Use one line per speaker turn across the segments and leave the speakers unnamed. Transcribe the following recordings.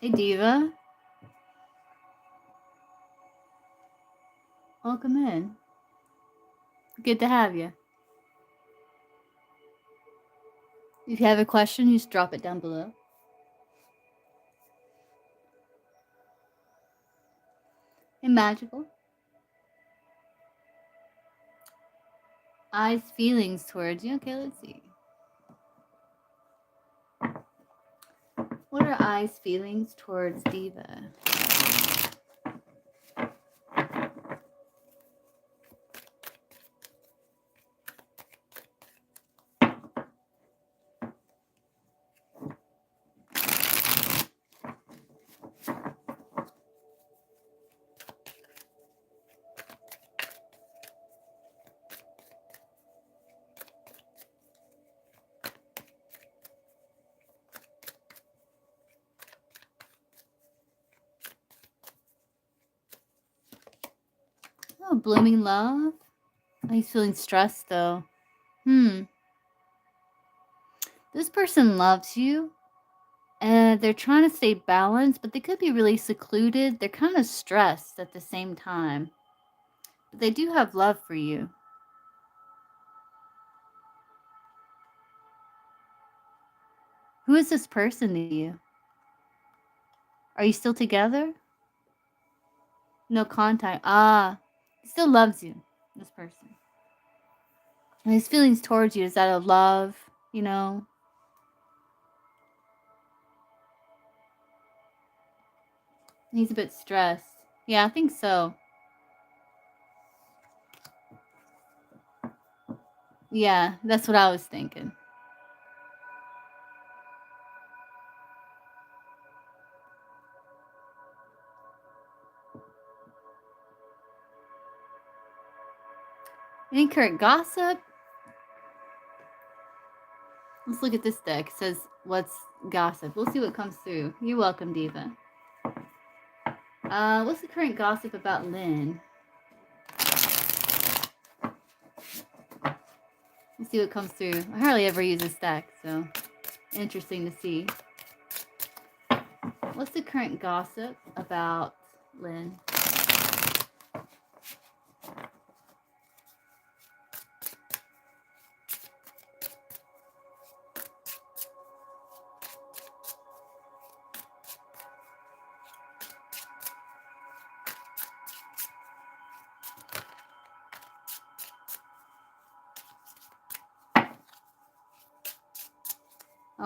Hey, Diva. Welcome in. Good to have you. If you have a question, you just drop it down below. And magical. Eyes, feelings towards you. Okay, let's see. What are eyes' feelings towards Diva? Oh, blooming love. Oh, he's feeling stressed though. This person loves you. And they're trying to stay balanced, but they could be really secluded. They're kind of stressed at the same time. But they do have love for you. Who is this person to you? Are you still together? No contact. Ah, he still loves you, this person. And his feelings towards you, is that a love, you know? He's a bit stressed. Yeah, I think so. Yeah, that's what I was thinking. Any current gossip? Let's look at this deck. It says, what's gossip? We'll see what comes through. You're welcome, Diva. What's the current gossip about Lynn? Let's see what comes through. I hardly ever use this deck, so interesting to see. What's the current gossip about Lynn?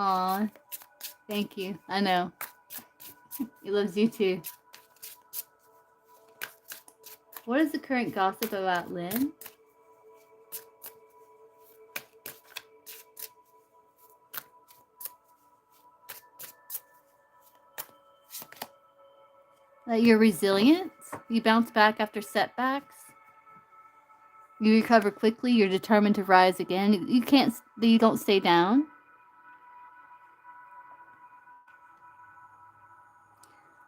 Aw, thank you. I know. He loves you too. What is the current gossip about Lynn? That you're resilient. You bounce back after setbacks. You recover quickly. You're determined to rise again. You don't stay down.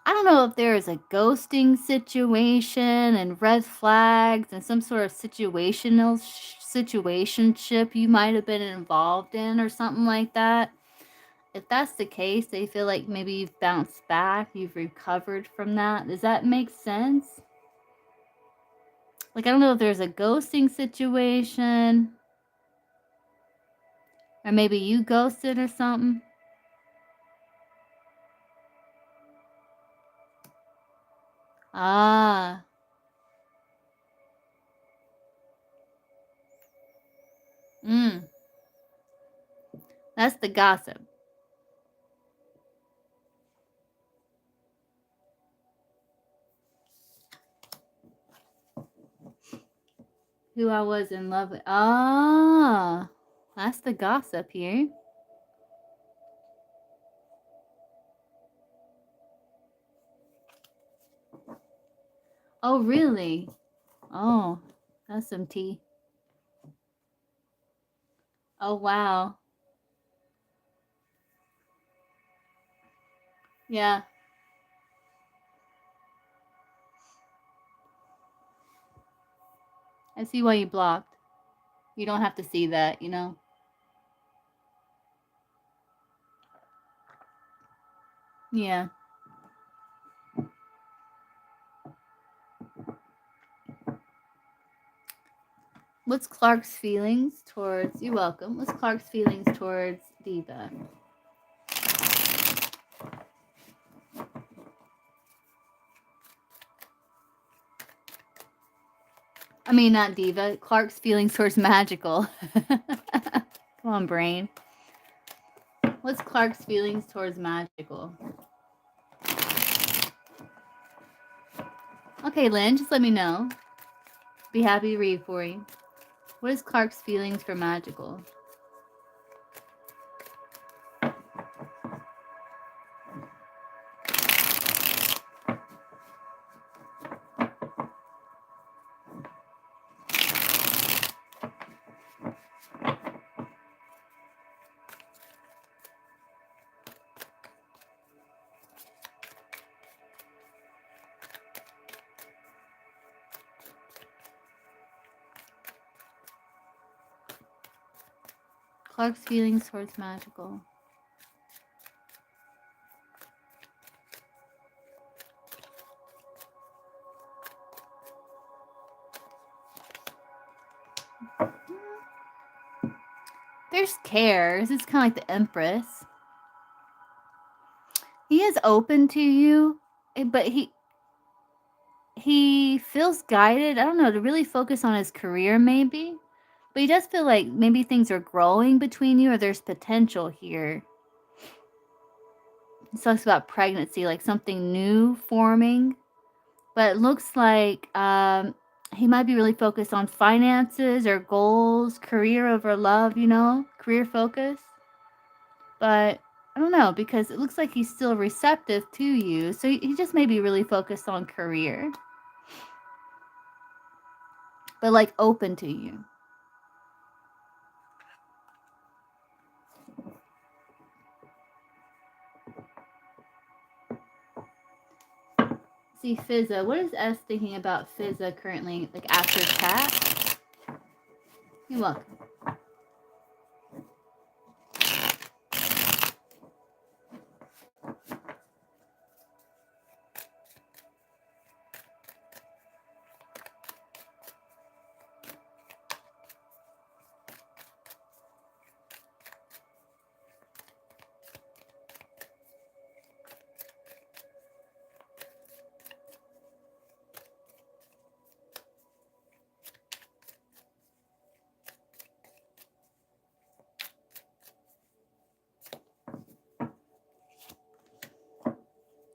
I don't know if there is a ghosting situation and red flags and some sort of situationship you might have been involved in or something like that. If that's the case, they feel like maybe you've bounced back, you've recovered from that. Does that make sense? Like, I don't know if there's a ghosting situation or maybe you ghosted or something. Ah. That's the gossip. Who I was in love with. Ah. That's the gossip here. Oh, really? Oh, that's some tea. Oh, wow. Yeah. I see why you blocked. You don't have to see that, you know? Yeah. What's Clark's feelings towards... You're welcome. What's Clark's feelings towards Diva? I mean, not Diva. Clark's feelings towards Magical. Come on, brain. What's Clark's feelings towards Magical? Okay, Lynn, just let me know. Be happy to read for you. What is Clark's feelings for Magical? Clark's feelings towards Magical. There's cares. It's kind of like the Empress. He is open to you, but he feels guided, I don't know, to really focus on his career maybe. But he does feel like maybe things are growing between you, or there's potential here. He talks about pregnancy, like something new forming. But it looks like he might be really focused on finances or goals, career over love, you know, career focus. But I don't know, because it looks like he's still receptive to you. So he just may be really focused on career. But like open to you. See, Fizza. What is S thinking about Fizza currently, like after chat? You're welcome.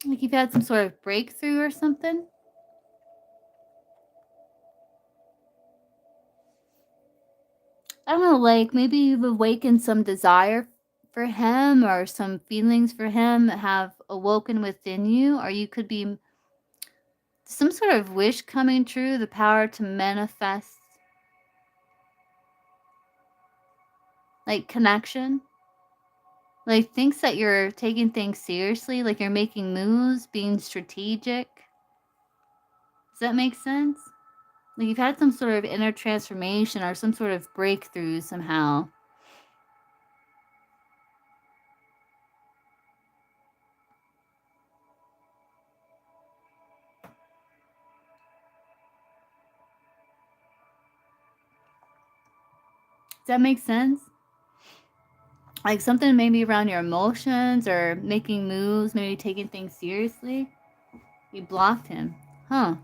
Like you've had some sort of breakthrough or something? I don't know, like maybe you've awakened some desire for him or some feelings for him that have awoken within you, or you could be some sort of wish coming true, the power to manifest, like connection. Like thinks that you're taking things seriously, like you're making moves, being strategic. Does that make sense? Like you've had some sort of inner transformation or some sort of breakthrough somehow. Does that make sense? Like something maybe around your emotions or making moves, maybe taking things seriously. You blocked him. Huh.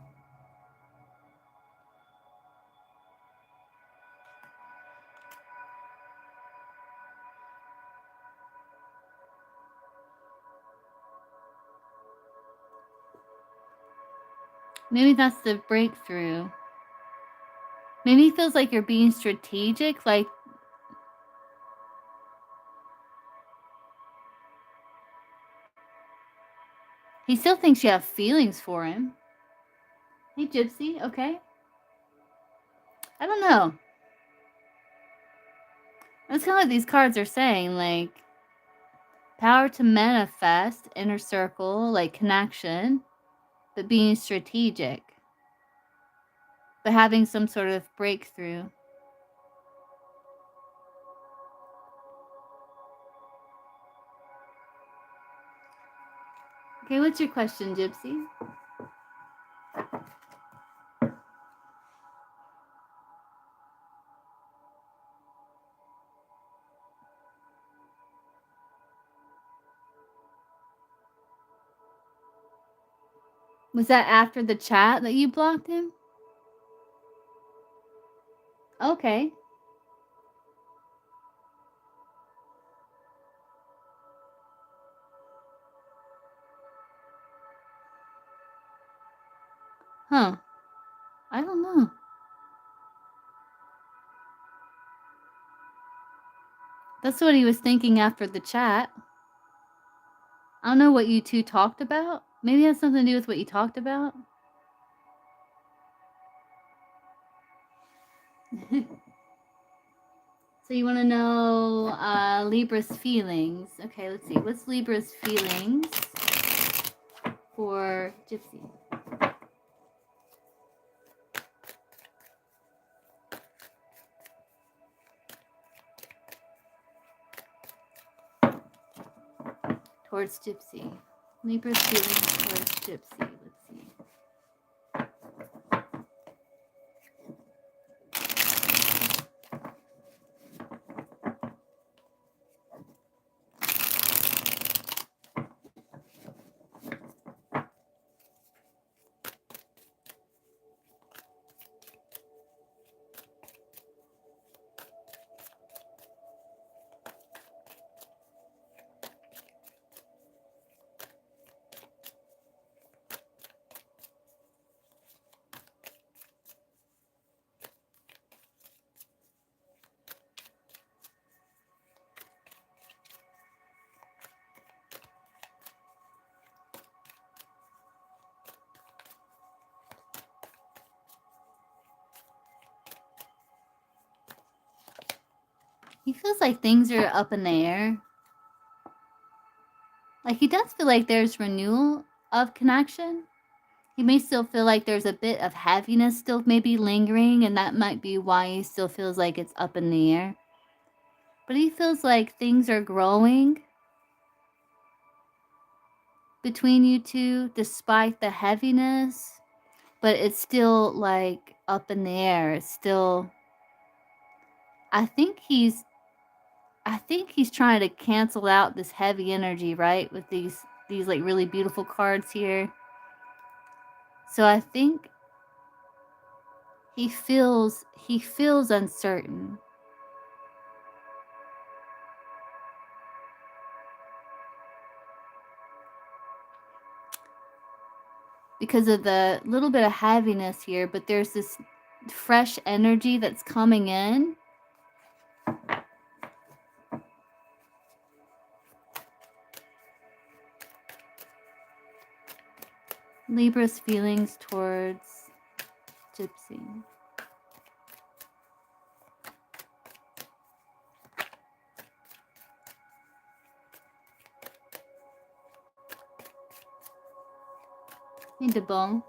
Maybe that's the breakthrough. Maybe he feels like you're being strategic, like he still thinks you have feelings for him. Hey, Gypsy, okay? I don't know. That's kind of what these cards are saying, like power to manifest, inner circle, like connection, but being strategic, but having some sort of breakthrough. Okay, what's your question, Gypsy? Was that after the chat that you blocked him? Okay. Huh. I don't know. That's what he was thinking after the chat. I don't know what you two talked about. Maybe it has something to do with what you talked about. So you want to know Libra's feelings. Okay, let's see. What's Libra's feelings for Gypsy? Towards Gypsy. Libra's feelings towards Gypsy. Let's see. He feels like things are up in the air. Like he does feel like there's renewal of connection. He may still feel like there's a bit of heaviness still maybe lingering, and that might be why he still feels like it's up in the air. But he feels like things are growing between you two despite the heaviness, but it's still like up in the air. It's still, I think he's trying to cancel out this heavy energy, right? With these like really beautiful cards here. So I think he feels uncertain. Because of the little bit of heaviness here, but there's this fresh energy that's coming in. Libra's feelings towards Gypsy. Need the ball.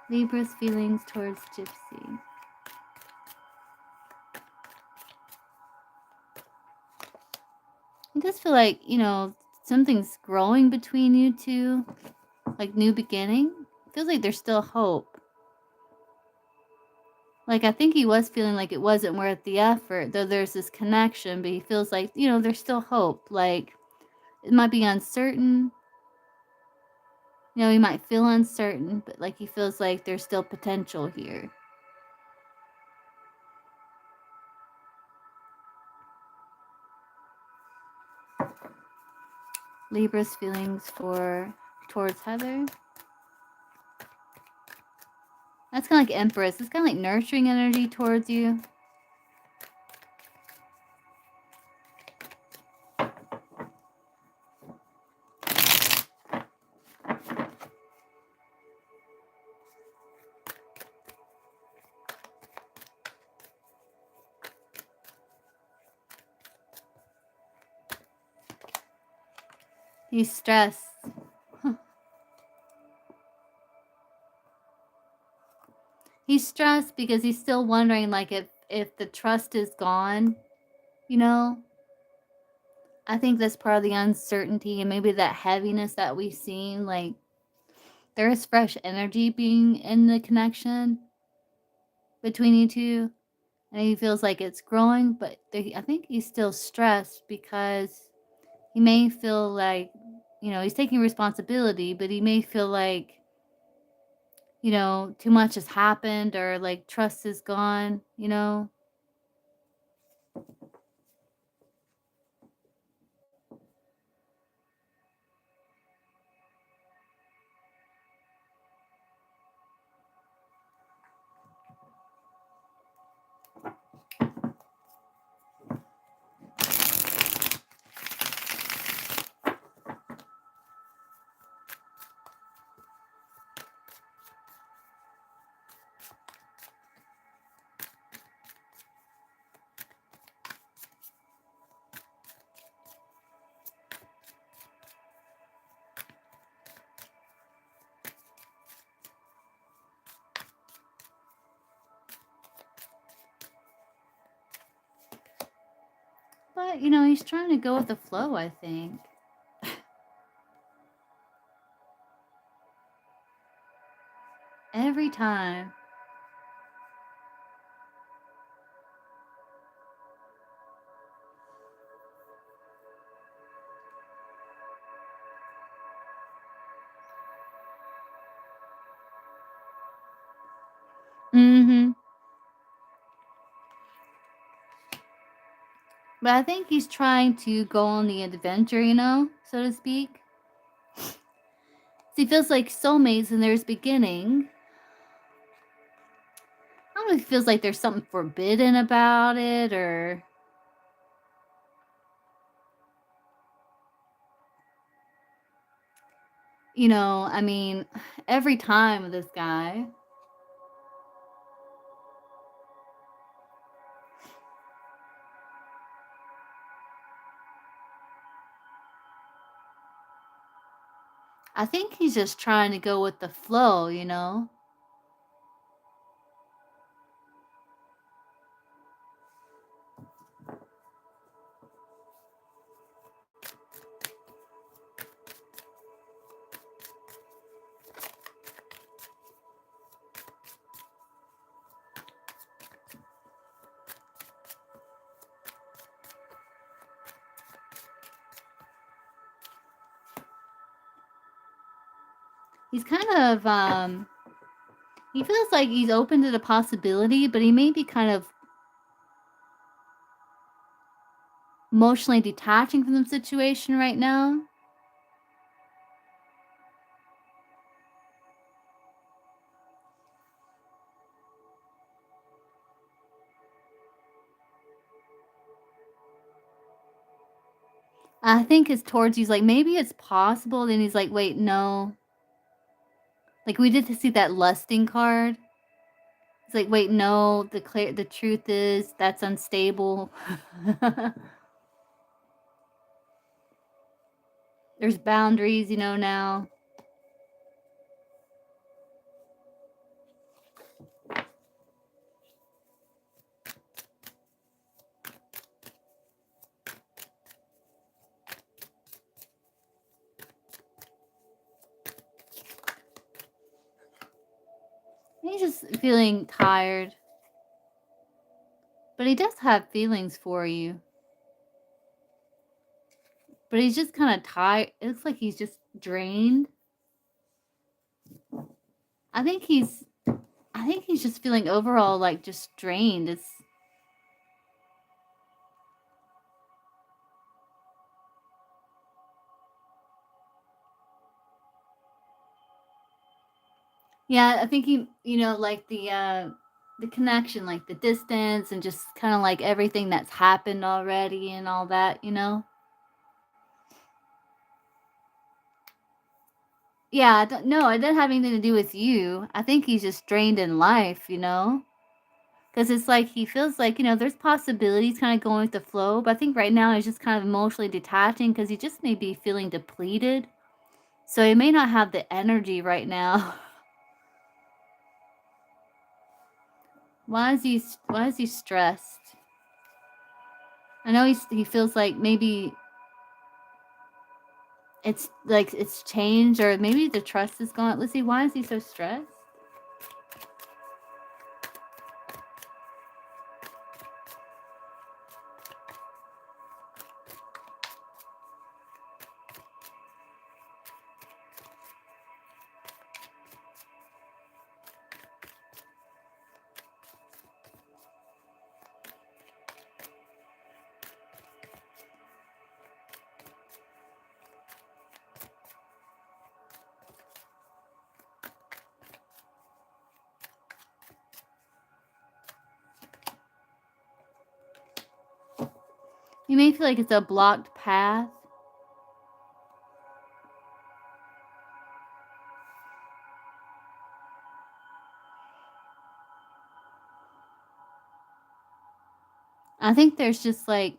Libra's feelings towards Gypsy. It does feel like, something's growing between you two. Like new beginning. It feels like there's still hope. Like I think he was feeling like it wasn't worth the effort, though there's this connection, but he feels like, there's still hope. Like it might be uncertain. He might feel uncertain, but like he feels like there's still potential here. Libra's feelings towards Heather. That's kind of like Empress. It's kind of like nurturing energy towards you. He's stressed. He's stressed because he's still wondering, like, if the trust is gone, I think that's part of the uncertainty and maybe that heaviness that we've seen. Like, there is fresh energy being in the connection between you two, and he feels like it's growing, but I think he's still stressed because he may feel like, he's taking responsibility, but he may feel like, too much has happened or like trust is gone. But, he's trying to go with the flow, I think. Every time. Mm-hmm. But I think he's trying to go on the adventure, so to speak. He feels like soulmates and there's beginning. I don't know if he feels like there's something forbidden about it or... I mean, every time with this guy... I think he's just trying to go with the flow, He's kind of, he feels like he's open to the possibility, but he may be kind of emotionally detaching from the situation right now. I think it's towards he's like, maybe it's possible. Then he's like, wait, no. Like we did to see that lusting card. It's like, wait, no. The truth is that's unstable. There's boundaries, now. He's just feeling tired. But he does have feelings for you. But he's just kind of tired. It looks like he's just drained. I think he's just feeling overall like just drained. It's... Yeah, I think he, like the connection, like the distance and just kind of like everything that's happened already and all that. Yeah, no, it doesn't have anything to do with you. I think he's just drained in life, because it's like he feels like, there's possibilities kind of going with the flow, but I think right now he's just kind of emotionally detaching because he just may be feeling depleted. So he may not have the energy right now. Why is he stressed? I know he feels like maybe it's like it's changed or maybe the trust is gone. Let's see, why is he so stressed? You may feel like it's a blocked path. I think there's just like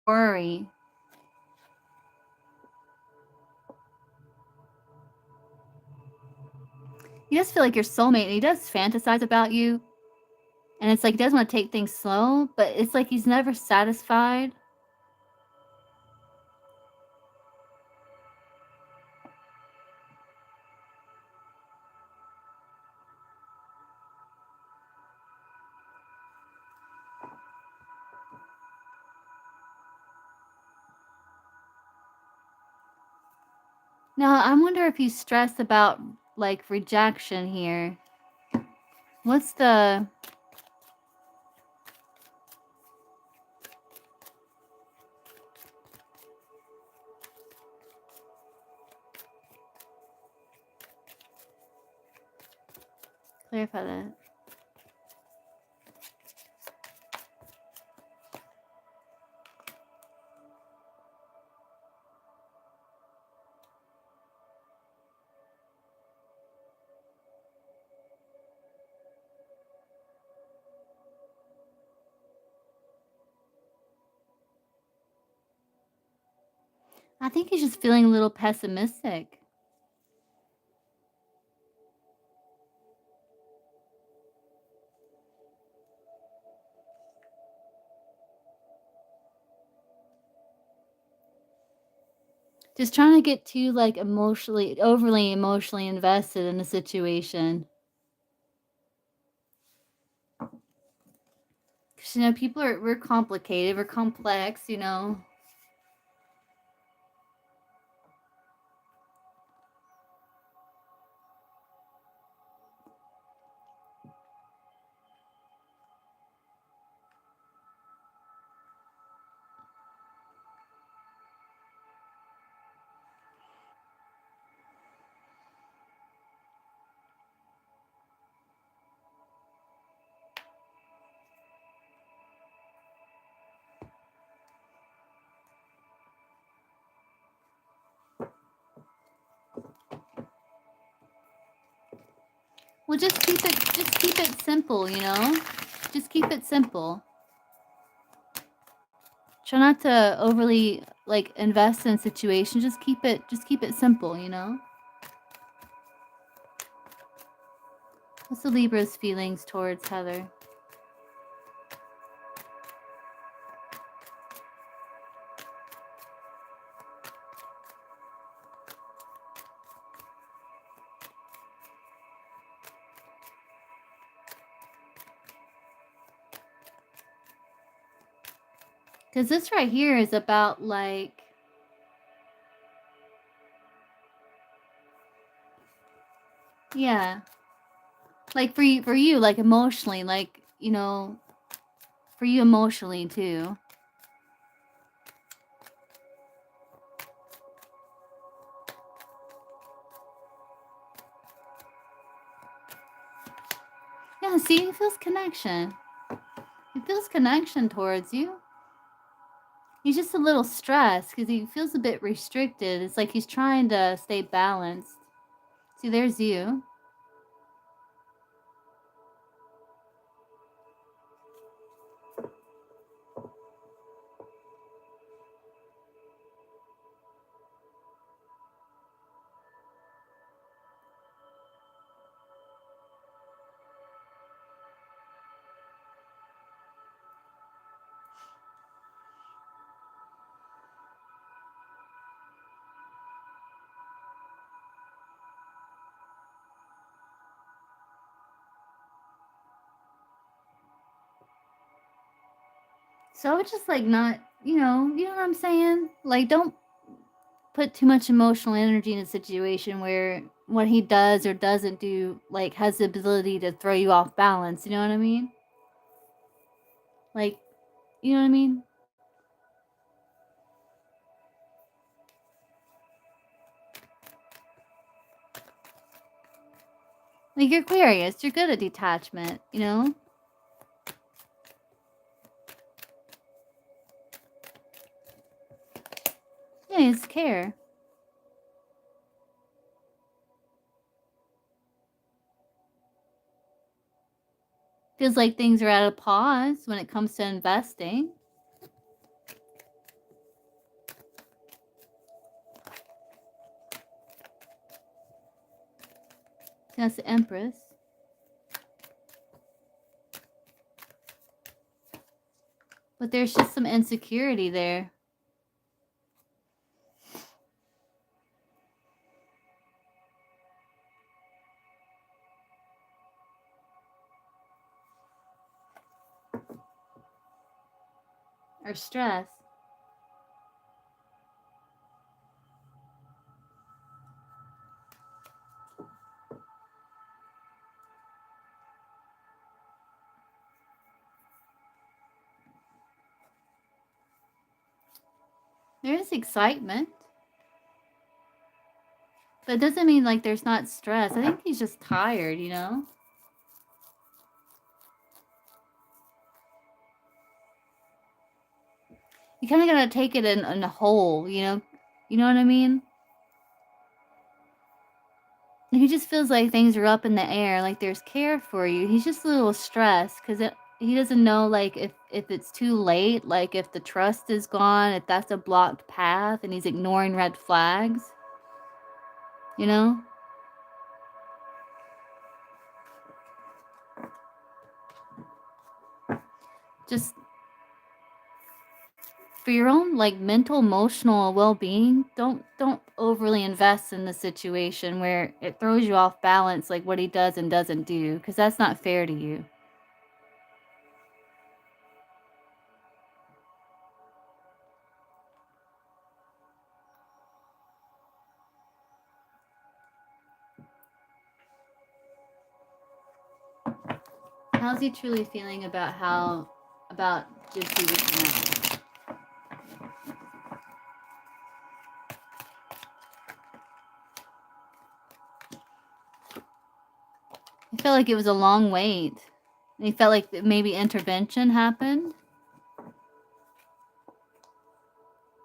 worry. He does feel like your soulmate, and he does fantasize about you. And it's like he does want to take things slow, but it's like he's never satisfied. Now, I wonder if he's stressed about like rejection here. What's the clarify that? I think he's just feeling a little pessimistic. Just trying to get too like overly emotionally invested in a situation. 'Cause, you know, we're complicated, we're complex, you know. Well, just keep it simple, you know? Just keep it simple. Try not to overly like invest in situations. Just keep it simple, you know? What's the Libra's feelings towards Heather? Because this right here is about like yeah. Like for you, like emotionally, like, you know, for you emotionally too. Yeah, see, he feels connection. He feels connection towards you. He's just a little stressed because he feels a bit restricted. It's like he's trying to stay balanced. See, there's you. So I would just like not, you know what I'm saying? Like, don't put too much emotional energy in a situation where what he does or doesn't do, like, has the ability to throw you off balance. You know what I mean? Like, you know what I mean? Like, you're Aquarius. You're good at detachment, you know? Yeah, his care. Feels like things are at a pause when it comes to investing. That's the Empress. But there's just some insecurity there. Or stress. There's excitement. But it doesn't mean like there's not stress. I think he's just tired, you know? You kind of gotta take it in a whole, you know? You know what I mean? He just feels like things are up in the air, like there's care for you. He's just a little stressed because he doesn't know, like, if it's too late, like if the trust is gone, if that's a blocked path, and he's ignoring red flags, you know? Just for your own, like, mental, emotional well-being, don't overly invest in the situation where it throws you off balance, like what he does and doesn't do, because that's not fair to you. How's he truly feeling about just you reaching out? I felt like it was a long wait. And he felt like maybe intervention happened.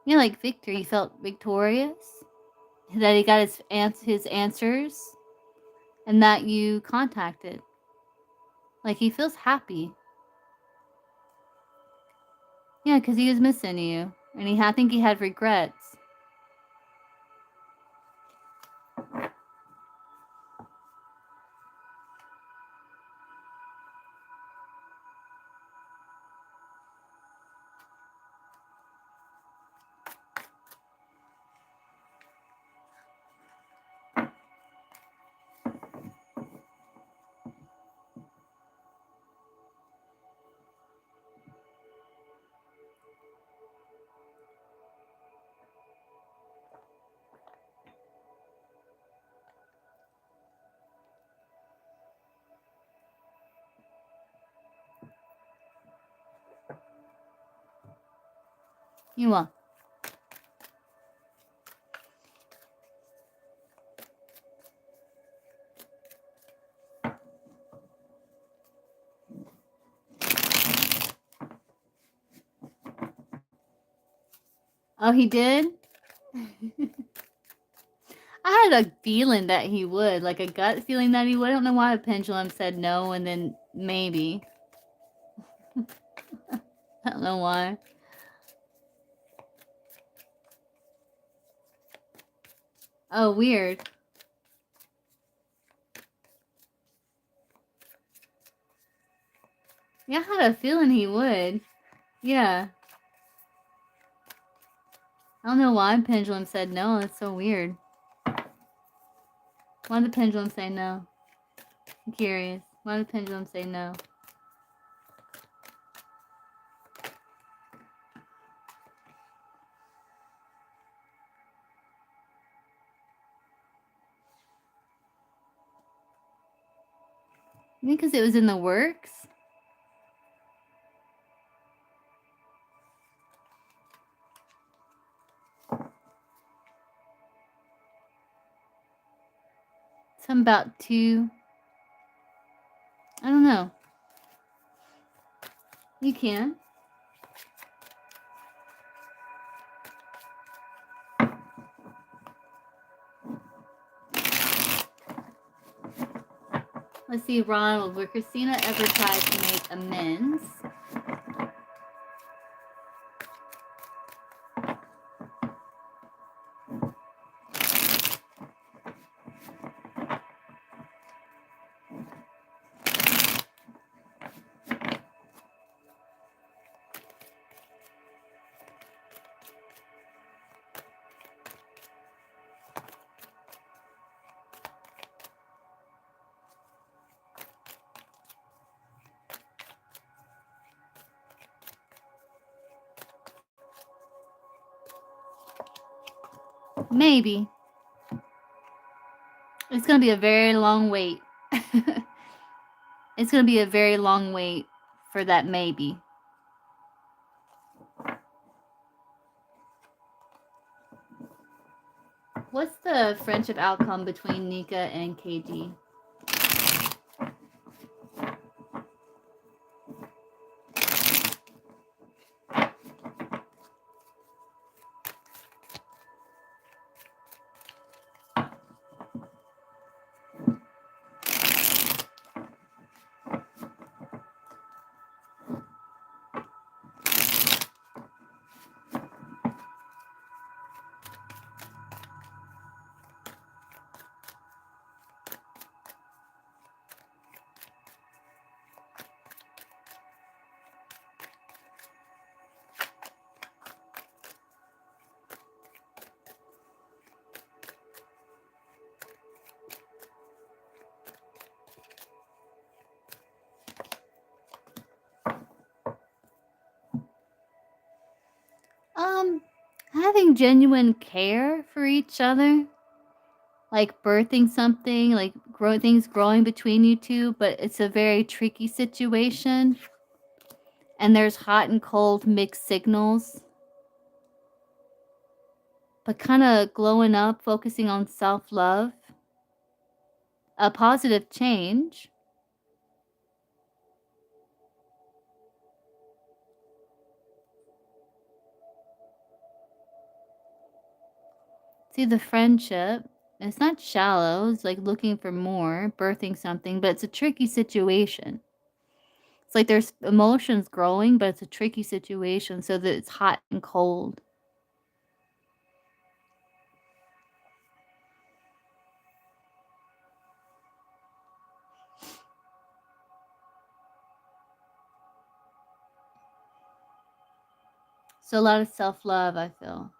Yeah, like victory. He felt victorious. That he got his answers. And that you contacted. Like he feels happy. Yeah, because he was missing you. And I think he had regrets. You are. Oh, he did? I had a feeling that he would. Like a gut feeling that he would. I don't know why the pendulum said no and then maybe. I don't know why. Oh, weird. Yeah, I had a feeling he would. Yeah. I don't know why pendulum said no. It's so weird. Why did the pendulum say no? I'm curious. Why did the pendulum say no? Maybe because it was in the works? Something about two. I don't know. You can. Let's see, Ronald, will Christina ever try to make amends? Maybe. It's going to be a very long wait. It's going to be a very long wait for that maybe. What's the friendship outcome between Nika and KG? Having genuine care for each other, like birthing something, like things growing between you two, but it's a very tricky situation, and there's hot and cold mixed signals, but kind of glowing up, focusing on self-love, a positive change. See the friendship. It's not shallow. It's like looking for more, birthing something, but it's a tricky situation. It's like there's emotions growing, but it's a tricky situation so that it's hot and cold. So a lot of self-love, I feel.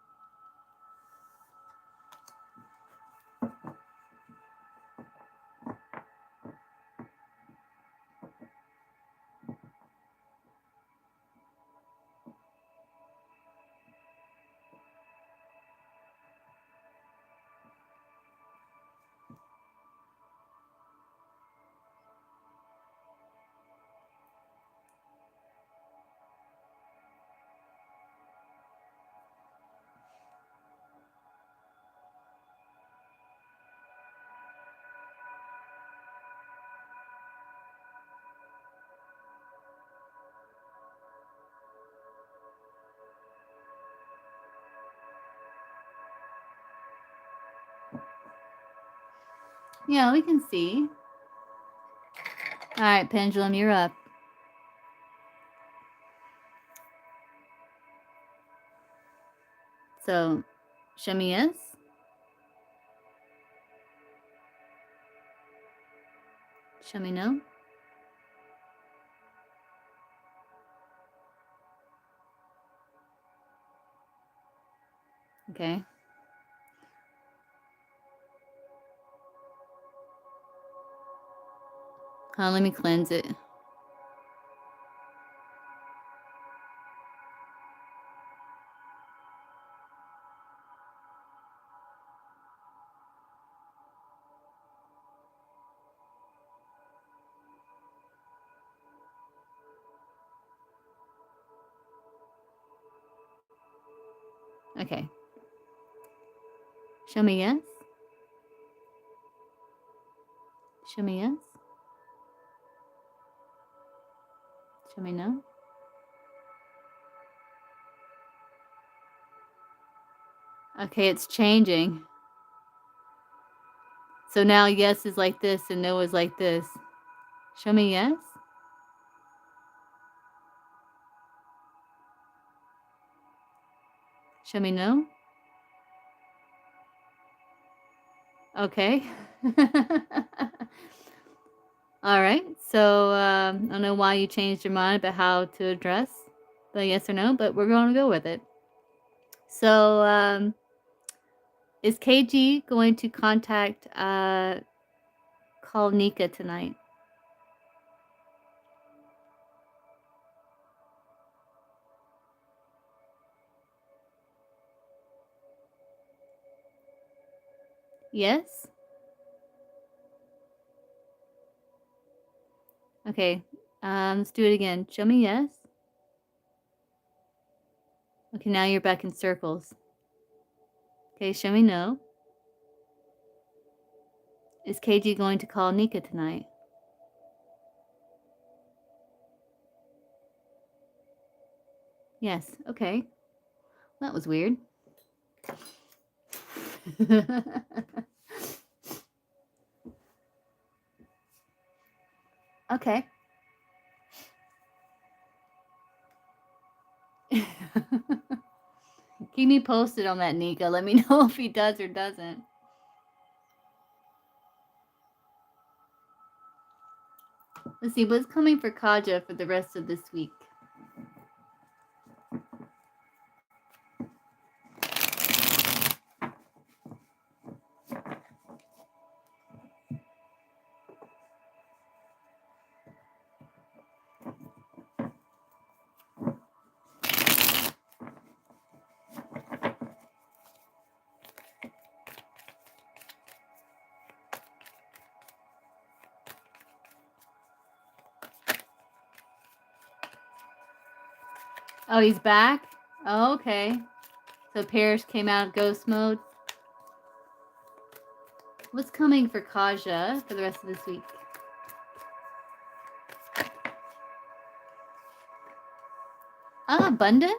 Yeah, we can see. All right, Pendulum, you're up. So, show me yes. Show me no. Okay. Let me cleanse it. Okay. Show me yes. Show me yes. Show me no. Okay, it's changing. So now yes is like this and no is like this. Show me yes. Show me no. Okay. All right. So I don't know why you changed your mind about how to address the yes or no, but we're going to go with it. So is KG going to contact call Nika tonight? Yes. Okay. Let's do it again. Show me yes. Okay, now you're back in circles. Okay, show me no. Is KG going to call Nika tonight? Yes. Okay. That was weird. Okay. Keep me posted on that, Nika. Let me know if he does or doesn't. Let's see what's coming for Kaja for the rest of this week. Oh, he's back? Oh, okay. So Parrish came out of ghost mode. What's coming for Kaja for the rest of this week? Abundance?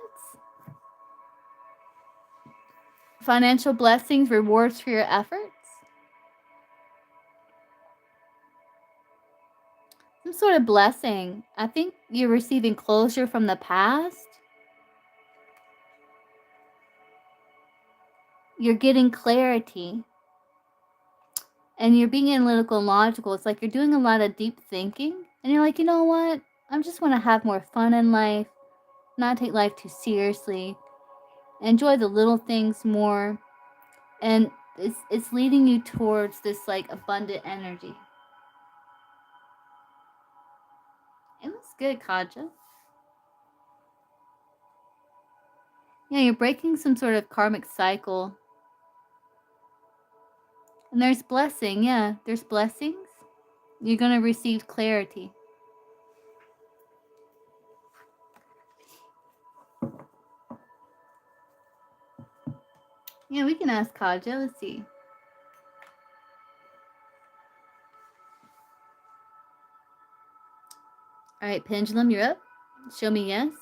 Financial blessings, rewards for your efforts? Some sort of blessing. I think you're receiving closure from the past. You're getting clarity. And you're being analytical and logical. It's like you're doing a lot of deep thinking. And you're like, you know what? I just want to have more fun in life. Not take life too seriously. Enjoy the little things more. And it's leading you towards this like abundant energy. It looks good, Kaja. Yeah, you're breaking some sort of karmic cycle. And there's blessing, yeah. There's blessings. You're going to receive clarity. Yeah, we can ask Kaja. Let's see. All right, Pendulum, you're up. Show me yes.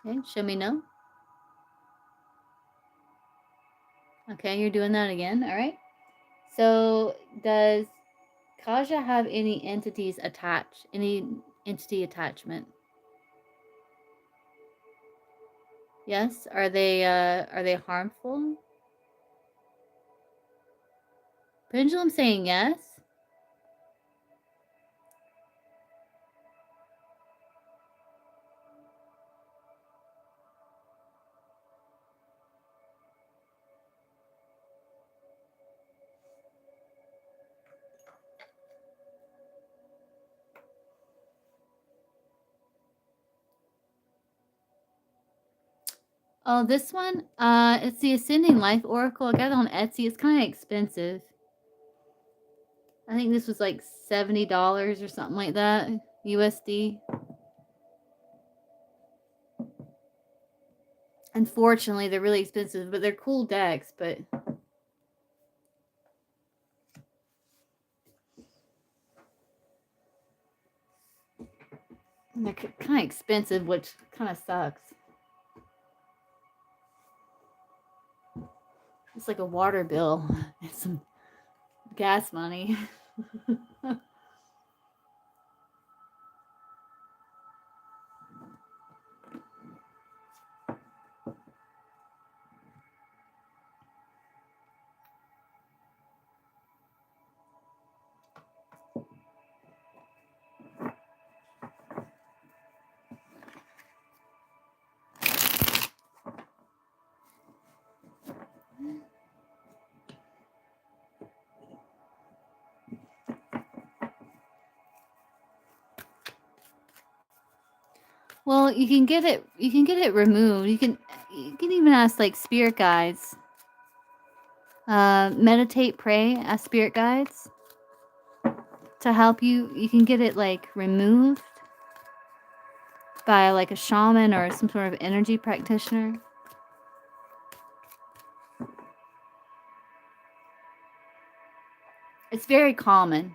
Okay, show me no. Okay, you're doing that again. All right. So does Kaja have any entities attached? Any entity attachment? Yes. Are they harmful? Pendulum saying yes. Oh, this one, it's the Ascending Life Oracle. I got it on Etsy. It's kind of expensive. I think this was like $70 or something like that, USD. Unfortunately, they're really expensive, but they're cool decks, but they're kind of expensive, which kind of sucks. It's like a water bill. Gas money. Well, you can get it removed. You can even ask like spirit guides. Meditate, pray, ask spirit guides to help you. You can get it like removed by like a shaman or some sort of energy practitioner. It's very common.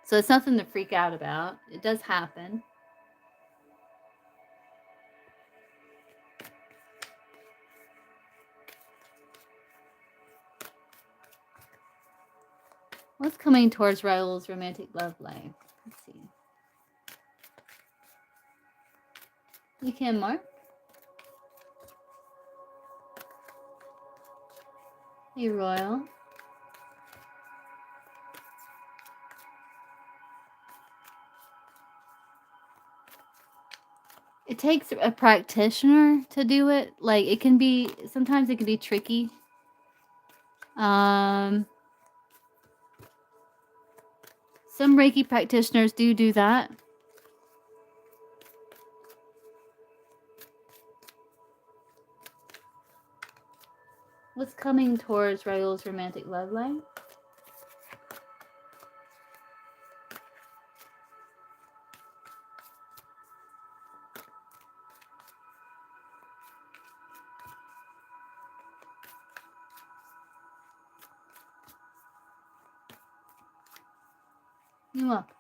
So it's nothing to freak out about. It does happen. What's coming towards Raul's romantic love life? Let's see. You can, Mark. Hey, Royal. It takes a practitioner to do it. Like, it can be, sometimes it can be tricky. Some Reiki practitioners do that. What's coming towards Raul's romantic love life? You up?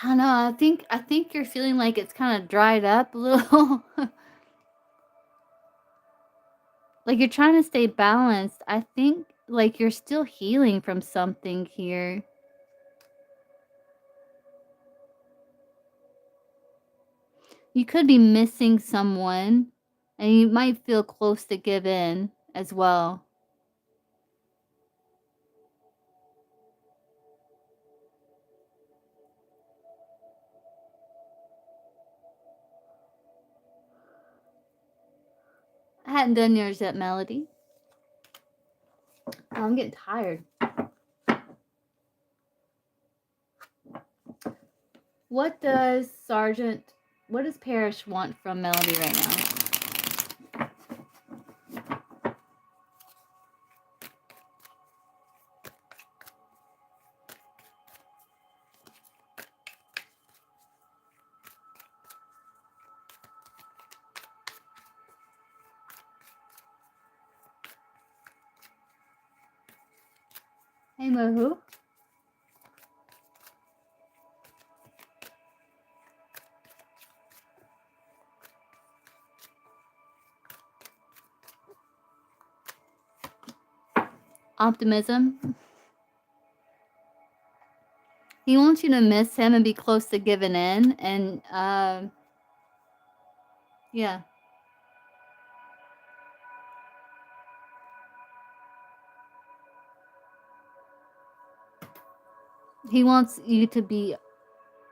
I don't know. I think you're feeling like it's kind of dried up a little. Like you're trying to stay balanced. I think like you're still healing from something here. You could be missing someone and you might feel close to give in as well. I hadn't done yours yet, Melody. Oh, I'm getting tired. What does Parrish want from Melody right now? Hey, Mohu. Optimism. He wants you to miss him and be close to giving in. And, yeah. He wants you to be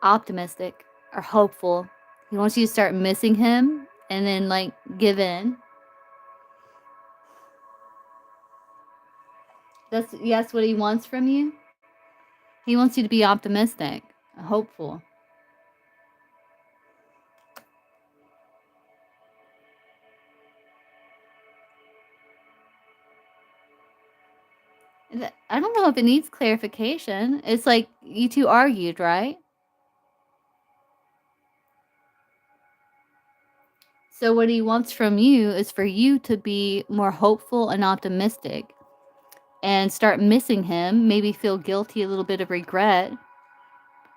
optimistic or hopeful. He wants you to start missing him and then, like, give in. That's what he wants from you? He wants you to be optimistic, hopeful. I don't know if it needs clarification. It's like you two argued, right? So what he wants from you is for you to be more hopeful and optimistic and start missing him, maybe feel guilty, a little bit of regret,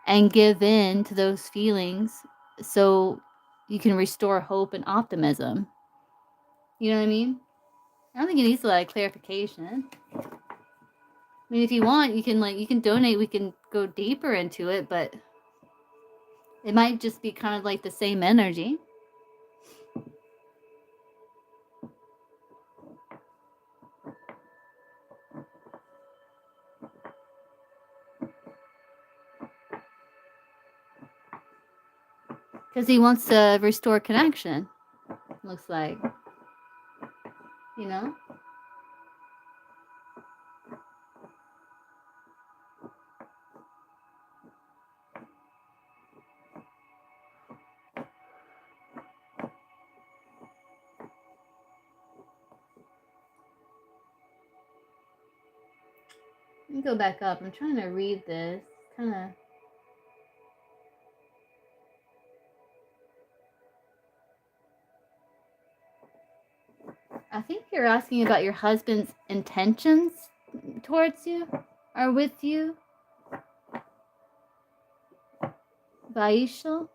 and give in to those feelings so you can restore hope and optimism. You know what I mean? I don't think it needs a lot of clarification. I mean, if you want, you can donate, we can go deeper into it, but it might just be kind of like the same energy. Because he wants to restore connection, looks like. You know? Let me go back up. I'm trying to read this. Kind of. I think you're asking about your husband's intentions towards you or with you. Vaishal?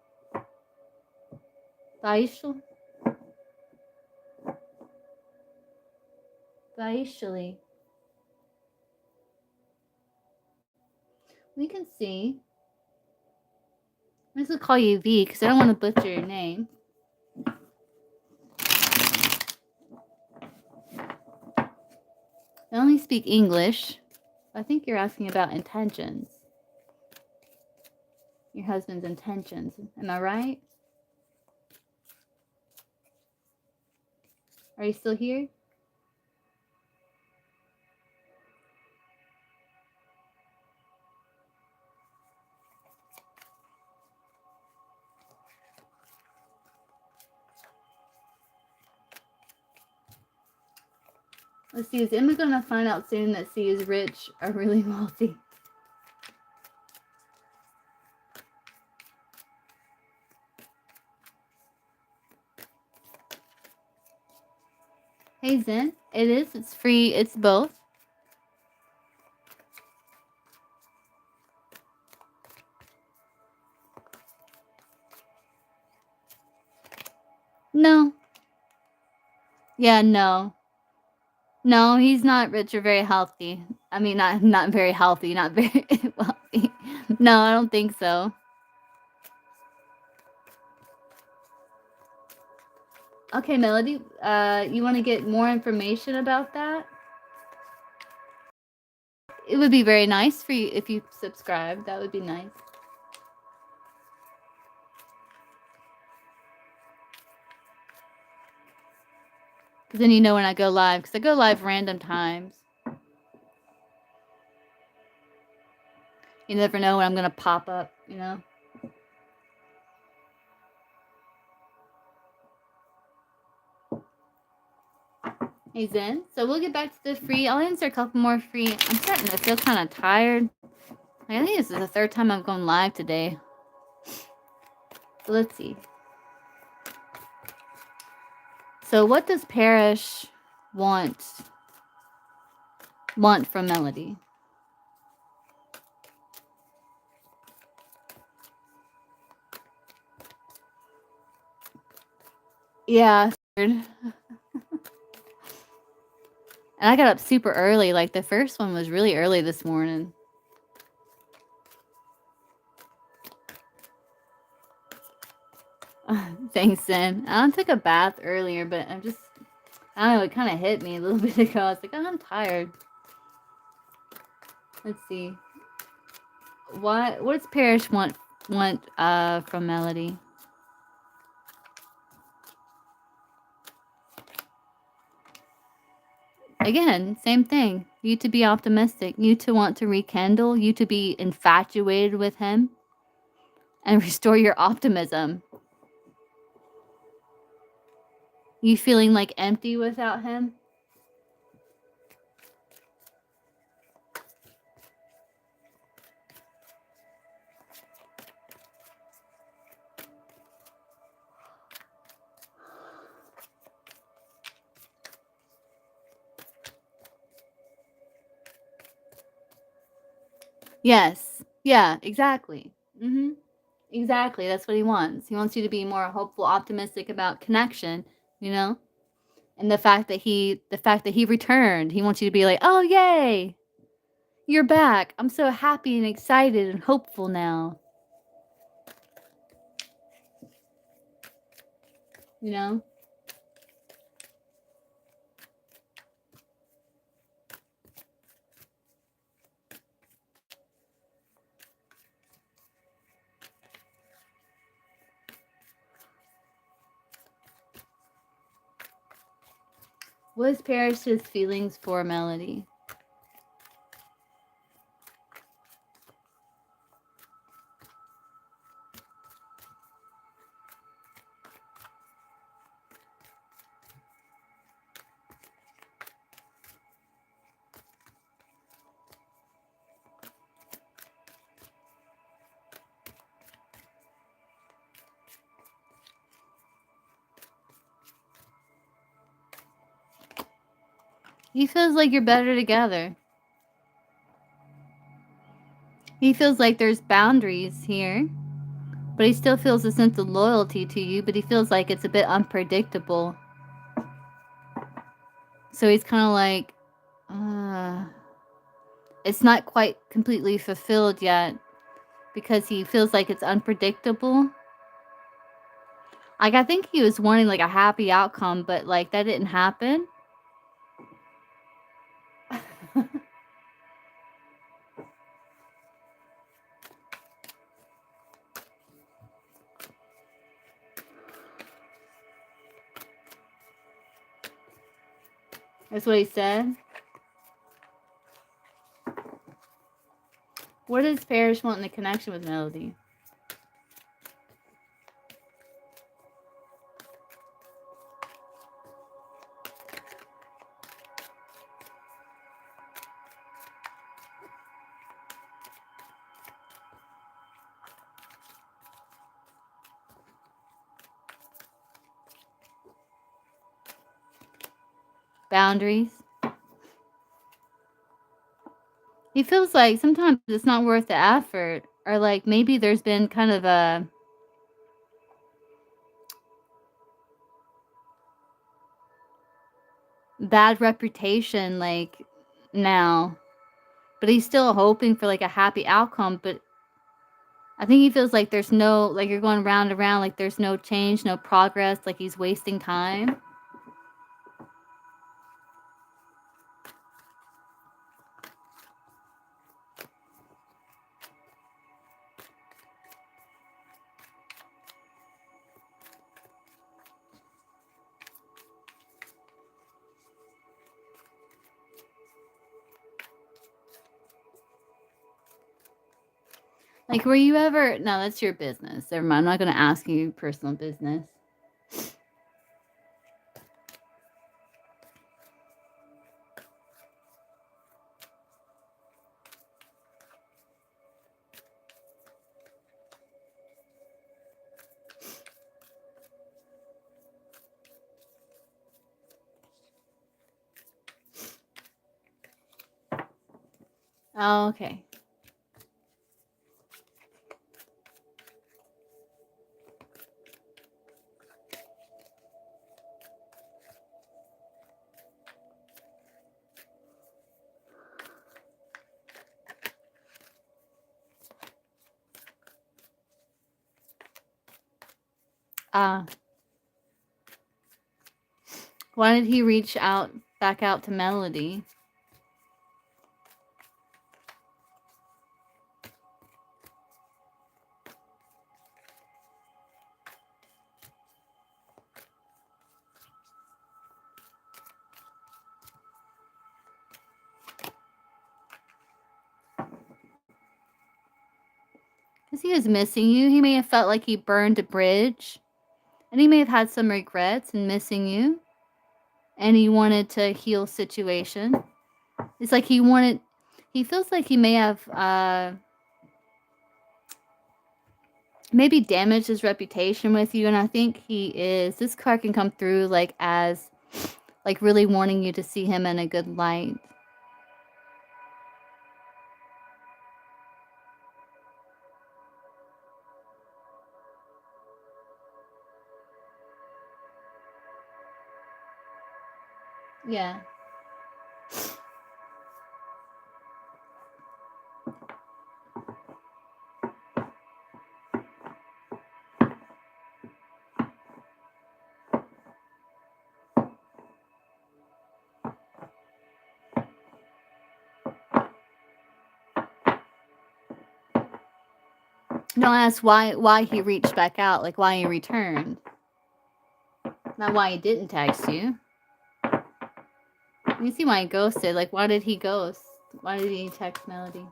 Vaishal? Vaishali. We can see. I'm just going to call you V because I don't want to butcher your name. I only speak English. I think you're asking about intentions. Your husband's intentions. Am I right? Are you still here? Let's see, is Emma going to find out soon that C is rich or really wealthy? Hey Zen, it is. It's free. It's both. No. Yeah, no. No, he's not rich or very healthy. I mean, not very healthy, not very wealthy. No, I don't think so. Okay, Melody, you want to get more information about that? It would be very nice for you if you subscribe. That would be nice. Because then you know when I go live. Because I go live random times. You never know when I'm going to pop up, you know? Hey Zen, so we'll get back to the free. I'll answer a couple more free. I'm starting to feel kind of tired. I think this is the third time I've gone live today. So let's see. So what does Parrish want from Melody? Yeah. And I got up super early. Like the first one was really early this morning. Thanks, Zen. I took a bath earlier, but I don't know, it kind of hit me a little bit ago. I was like, oh, I'm tired. Let's see. What does Parrish want from Melody? Again, same thing. You to be optimistic. You to want to rekindle. You to be infatuated with him. And restore your optimism. You feeling like empty without him? Yes. Yeah, exactly. Mhm. Exactly, that's what he wants. He wants you to be more hopeful, optimistic about connection, you know? And the fact that he returned, he wants you to be like, "Oh, yay! You're back. I'm so happy and excited and hopeful now." You know? What is Parrish's feelings for Melody? He feels like you're better together. He feels like there's boundaries here, but he still feels a sense of loyalty to you, but he feels like it's a bit unpredictable. So he's kind of like, it's not quite completely fulfilled yet because he feels like it's unpredictable. Like, I think he was wanting like a happy outcome, but like that didn't happen. That's what he said. What does Parrish want in the connection with Melody? Boundaries. He feels like sometimes it's not worth the effort, or like maybe there's been kind of a bad reputation, like now, but he's still hoping for like a happy outcome. But I think he feels like there's no, like you're going round and round, like there's no change, no progress, like he's wasting time. Like, were you ever, no, that's your business. Never mind. I'm not going to ask you personal business. Oh, okay. Uh, why did he reach out, back out to Melody? Because he was missing you. He may have felt like he burned a bridge. And he may have had some regrets in missing you. And he wanted to heal situation. It's like he feels like he may have maybe damaged his reputation with you. And I think this card can come through like as like really wanting you to see him in a good light. Yeah. No, ask why he reached back out, like why he returned. Not why he didn't text you. You see why he ghosted. Like, why did he ghost? Why did he text Melody?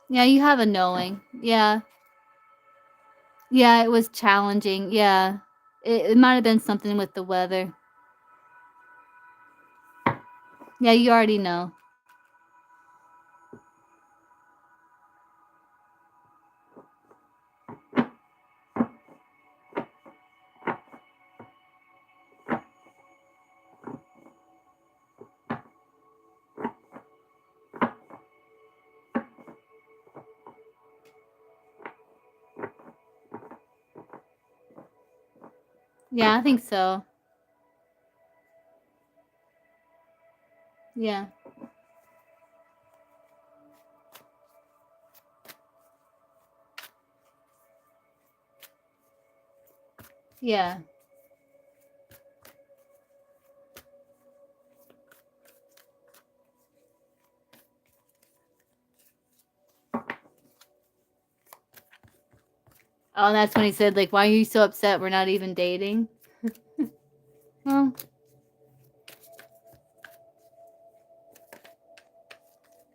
Yeah, you have a knowing. Yeah. Yeah, it was challenging. Yeah. It might have been something with the weather. Yeah, you already know. Yeah, I think so. Yeah. Yeah. Oh, and that's when he said, like, why are you so upset we're not even dating? Well,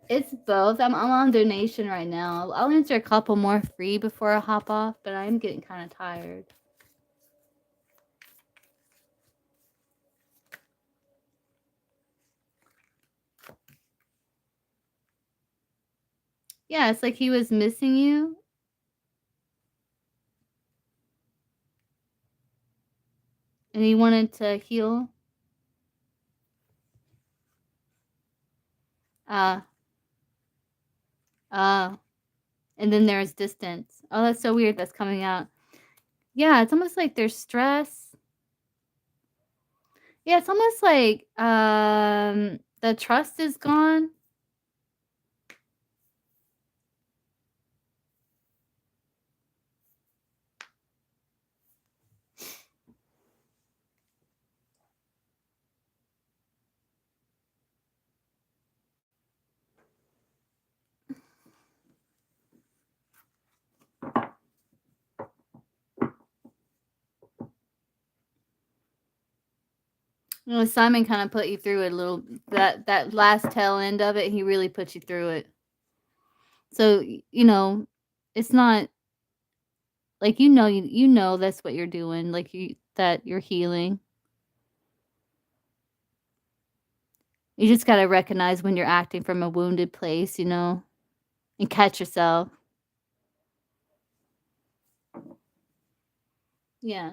it's both. I'm on donation right now. I'll answer a couple more free before I hop off, but I'm getting kind of tired. Yeah, it's like he was missing you. And he wanted to heal. Uh, uh, and then there's distance. Oh, that's so weird that's coming out. Yeah, it's almost like there's stress. Yeah, it's almost like the trust is gone. You know, Simon kind of put you through it a little. That last tail end of it, he really put you through it. So you know, it's not like you know that's what you're doing. Like that you're healing. You just gotta recognize when you're acting from a wounded place, you know, and catch yourself. Yeah.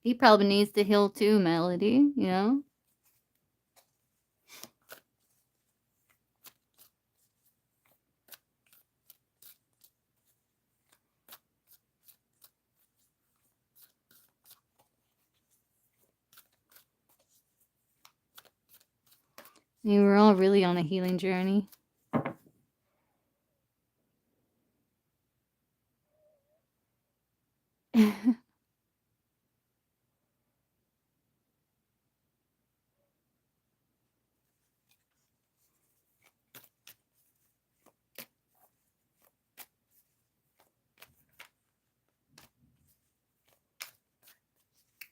He probably needs to heal too, Melody, you know? I mean, we're all really on a healing journey.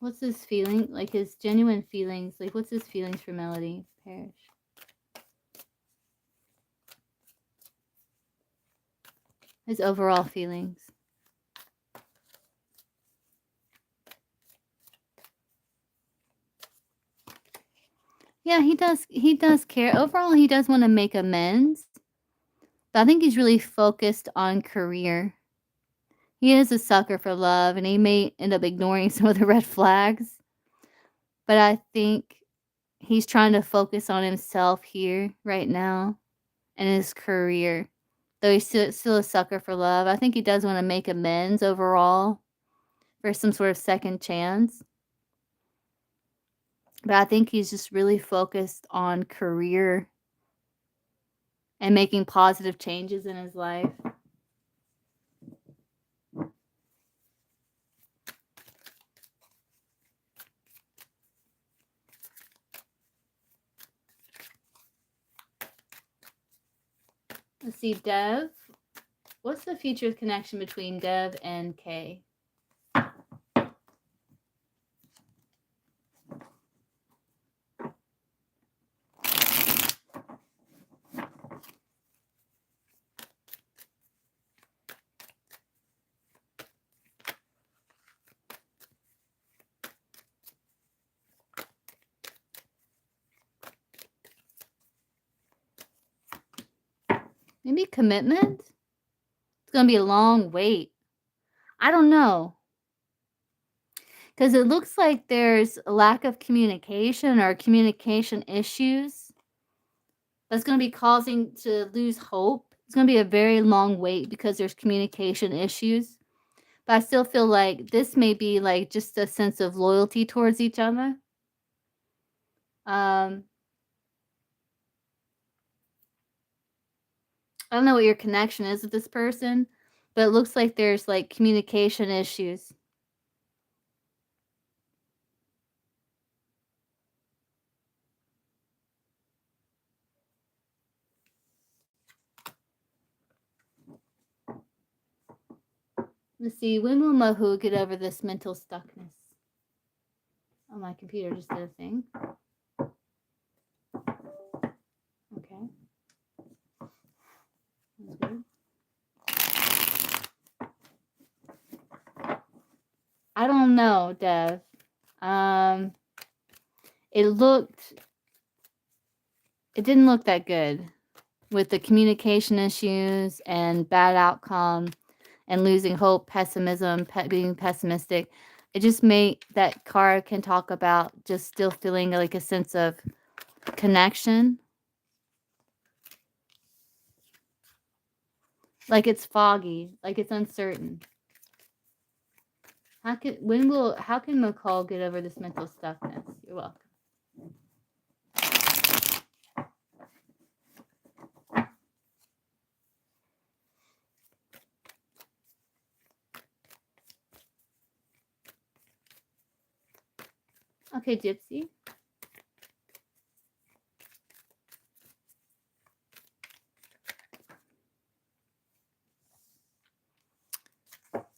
What's his feeling? Like his genuine feelings. Like what's his feelings for Melody Parrish? His overall feelings. Yeah, he does. He does care. Overall, he does want to make amends. But I think he's really focused on career. He is a sucker for love, and he may end up ignoring some of the red flags. But I think he's trying to focus on himself here right now and his career. Though he's still a sucker for love, I think he does want to make amends overall for some sort of second chance. But I think he's just really focused on career and making positive changes in his life. Let's see, Dev. What's the future connection between Dev and Kay? Maybe commitment? It's going to be a long wait. I don't know. Because it looks like there's a lack of communication or communication issues that's going to be causing to lose hope. It's going to be a very long wait because there's communication issues. But I still feel like this may be like just a sense of loyalty towards each other. I don't know what your connection is with this person, but it looks like there's like communication issues. Let's see, when will Mahu get over this mental stuckness? Oh, my computer just did a thing. Okay. That's good. I don't know, Dev. It didn't look that good with the communication issues and bad outcome and losing hope, pessimism, being pessimistic. It just made that card can talk about just still feeling like a sense of connection. Like it's foggy, like it's uncertain. How can McCall get over this mental stuckness? You're welcome. Okay, Gypsy.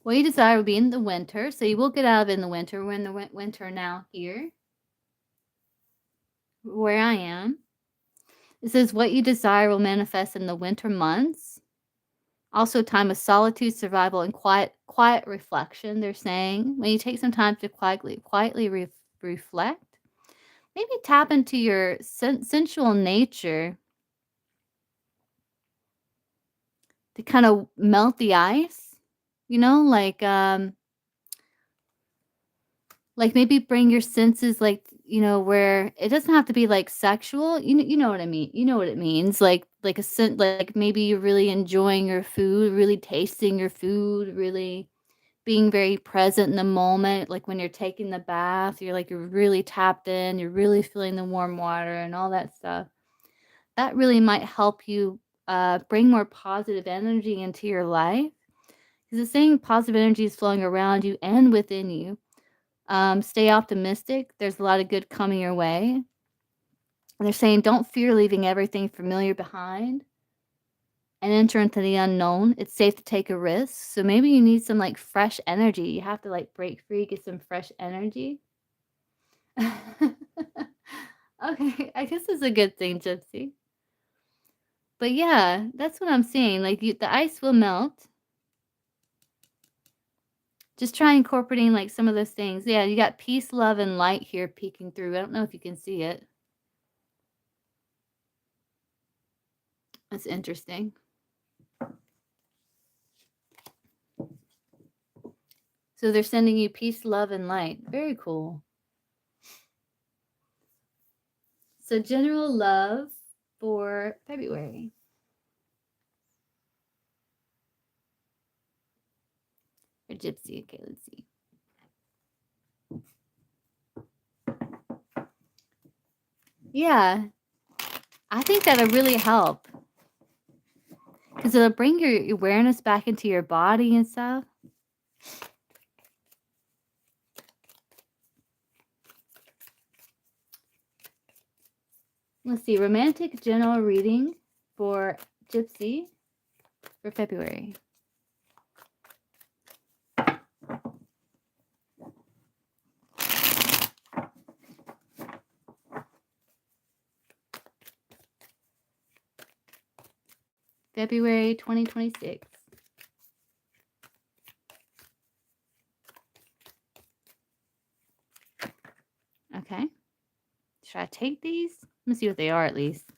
What you desire will be in the winter, so you will get out of it in the winter. We're in the winter now here, where I am. It says what you desire will manifest in the winter months. Also, time of solitude, survival, and quiet reflection. They're saying when you take some time to quietly reflect, maybe tap into your sensual nature to kind of melt the ice. You know, like maybe bring your senses, like, you know, where it doesn't have to be like sexual. You know what I mean. You know what it means. Like a scent. Like maybe you're really enjoying your food, really tasting your food, really being very present in the moment. Like when you're taking the bath, you're really tapped in. You're really feeling the warm water and all that stuff. That really might help you bring more positive energy into your life. Because it's saying positive energy is flowing around you and within you. Stay optimistic. There's a lot of good coming your way. And they're saying don't fear leaving everything familiar behind and enter into the unknown. It's safe to take a risk. So maybe you need some like fresh energy. You have to like break free, get some fresh energy. Okay, I guess it's a good thing, Gypsy. But yeah, that's what I'm saying. Like the ice will melt. Just try incorporating like some of those things. Yeah, you got peace, love, and light here peeking through. I don't know if you can see it. That's interesting. So they're sending you peace, love, and light. Very cool. So general love for February. Or Gypsy. Okay, let's see. Yeah, I think that'll really help. Because it'll bring your awareness back into your body and stuff. Let's see. Romantic general reading for Gypsy for February. February 2026. Okay. Should I take these? Let me see what they are at least.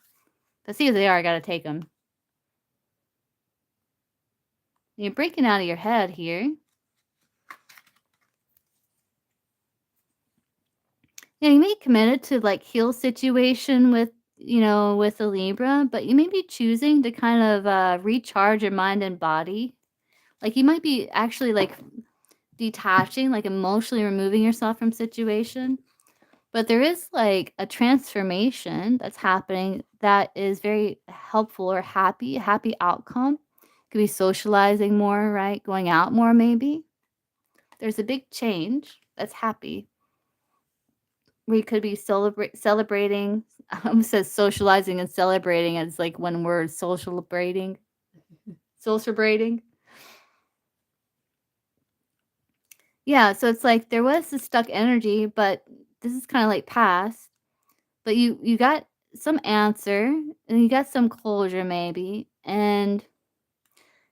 Let's see what they are. I gotta take them. You're breaking out of your head here. Yeah, you may be committed to like heal situation with with a Libra, but you may be choosing to kind of recharge your mind and body. Like you might be actually like detaching, like emotionally removing yourself from situation. But there is like a transformation that's happening that is very helpful or happy outcome. Could be socializing more, right? Going out more, maybe. There's a big change that's happy. We could be celebrating. I almost says socializing and celebrating. It's like one word, socialabrating, sociabrating. Yeah, so it's like there was this stuck energy, but this is kind of like past. But you got some answer and you got some closure maybe, and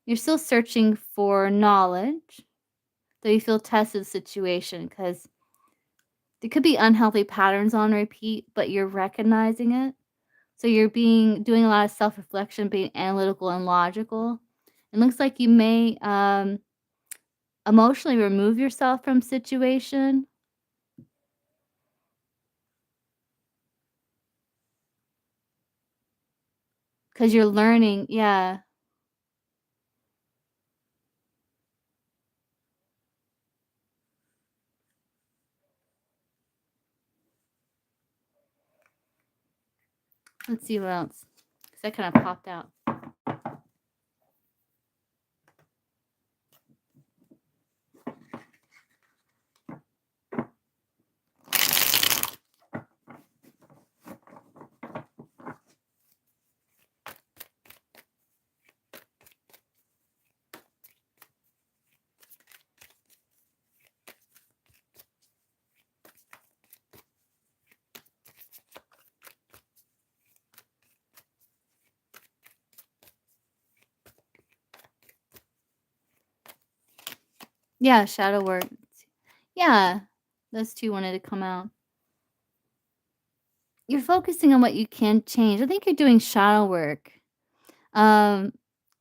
you're still searching for knowledge, though you feel tested the situation because there could be unhealthy patterns on repeat, but you're recognizing it. So you're doing a lot of self-reflection, being analytical and logical. It looks like you may emotionally remove yourself from situation because you're learning. Yeah. Let's see what else. Because that kind of popped out. Yeah, shadow work. Yeah, those two wanted to come out. You're focusing on what you can change. I think you're doing shadow work. Um,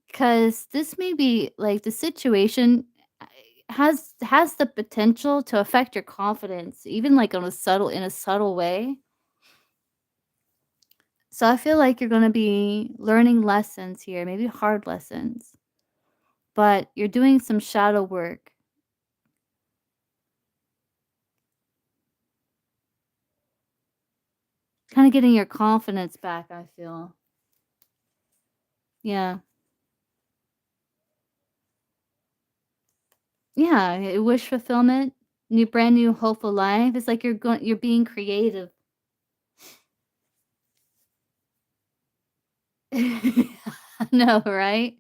because this may be like the situation has the potential to affect your confidence, even like in a subtle way. So I feel like you're gonna be learning lessons here, maybe hard lessons, but you're doing some shadow work. Kinda getting your confidence back, I feel. Yeah. Yeah, wish fulfillment, brand new hopeful life. It's like you're being creative. I know, right?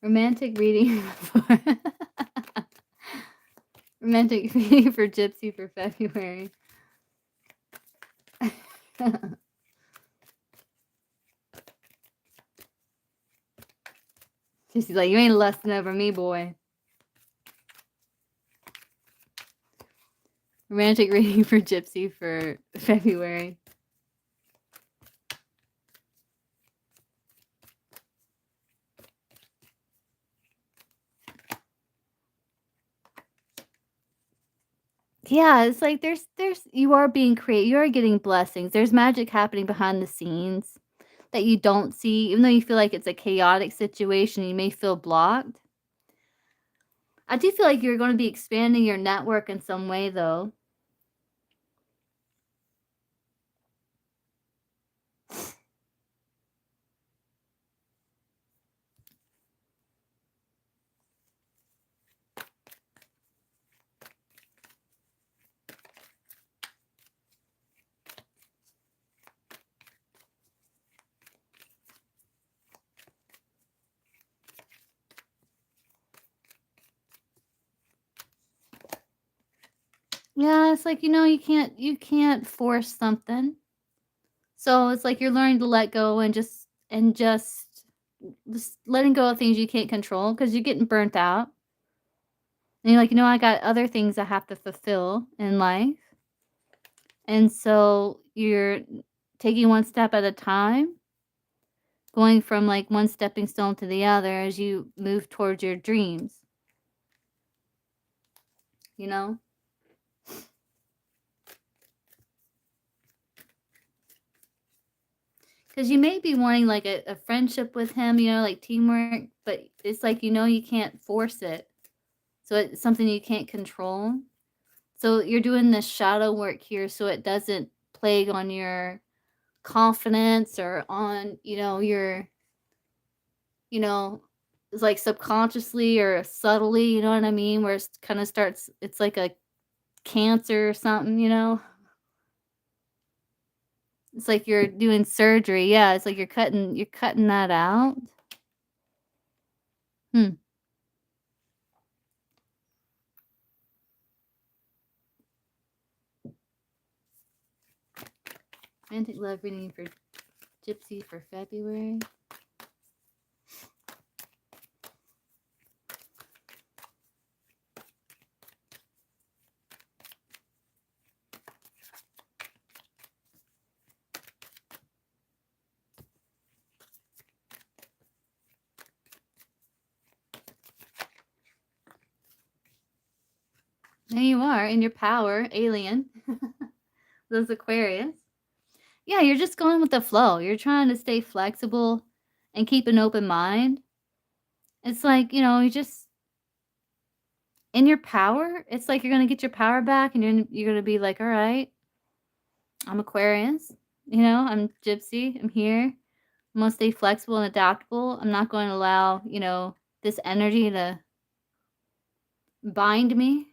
Romantic reading for romantic reading for Gypsy for February. She's like, you ain't lusting over me, boy. Romantic reading for Gypsy for February. Yeah, it's like there's you are being creative. You are getting blessings. There's magic happening behind the scenes that you don't see, even though you feel like it's a chaotic situation. You may feel blocked. I do feel like you're going to be expanding your network in some way, though. Yeah, it's like, you can't force something. So it's like you're learning to let go and just letting go of things you can't control because you're getting burnt out. And you're like, I got other things I have to fulfill in life. And so you're taking one step at a time, going from like one stepping stone to the other as you move towards your dreams, you know? Because you may be wanting like a friendship with him, like teamwork, but it's like, you can't force it. So it's something you can't control. So you're doing this shadow work here so it doesn't plague on your confidence or on, it's like subconsciously or subtly, you know what I mean? Where it kind of starts, it's like a cancer or something. It's like you're doing surgery. Yeah, it's like you're cutting that out. Hmm. Romantic love reading for Gypsy for February. There you are in your power, alien. Those Aquarius. Yeah, you're just going with the flow. You're trying to stay flexible and keep an open mind. It's like, you just in your power. It's like you're going to get your power back and you're going to be like, all right, I'm Aquarius. I'm Gypsy. I'm here. I'm going to stay flexible and adaptable. I'm not going to allow, this energy to bind me.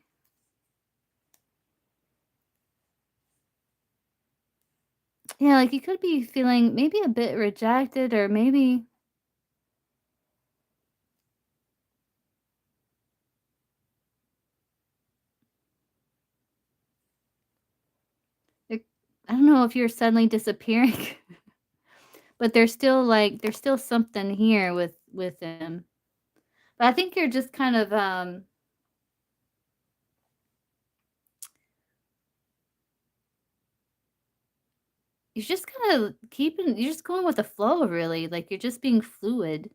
Yeah, like you could be feeling maybe a bit rejected or maybe I don't know if you're suddenly disappearing, but there's still something here with him. But I think you're just kind of you're just kind of you're just going with the flow really. Like you're just being fluid,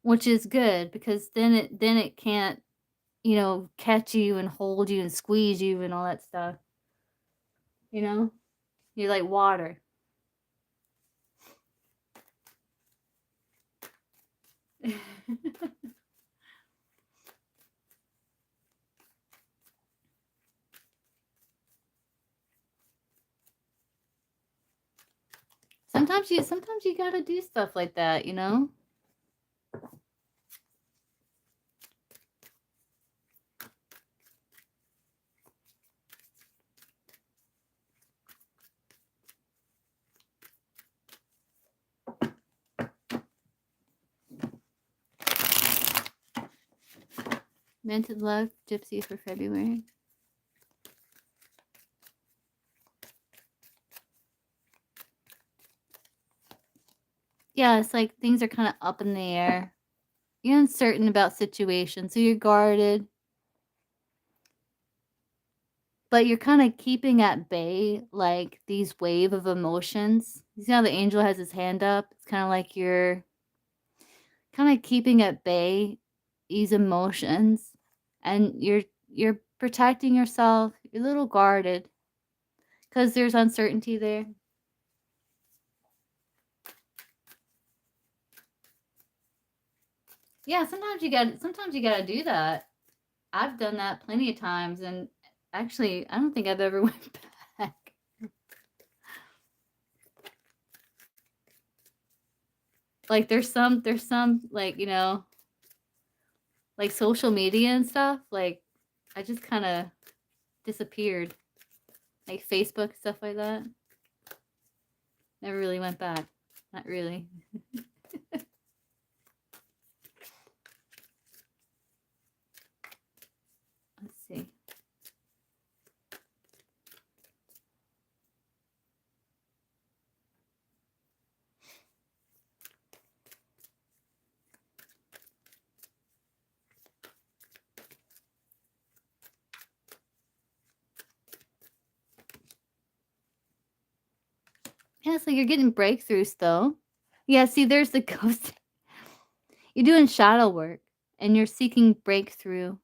which is good because then it can't, catch you and hold you and squeeze you and all that stuff. You know? You're like water. Sometimes you gotta do stuff like that, Mental love, Gypsy for February. Yeah, it's like things are kind of up in the air. You're uncertain about situations, so you're guarded. But you're kind of keeping at bay, like, these wave of emotions. You see how the angel has his hand up? It's kind of like you're kind of keeping at bay these emotions, and you're protecting yourself. You're a little guarded because there's uncertainty there. Yeah, sometimes you gotta do that. I've done that plenty of times, and actually, I don't think I've ever went back. Like, there's some, like, like social media and stuff. Like, I just kind of disappeared, like Facebook, stuff like that. Never really went back. Not really. Let's see. Yeah, so you're getting breakthroughs though. Yeah, see, there's the ghost. You're doing shadow work and you're seeking breakthrough.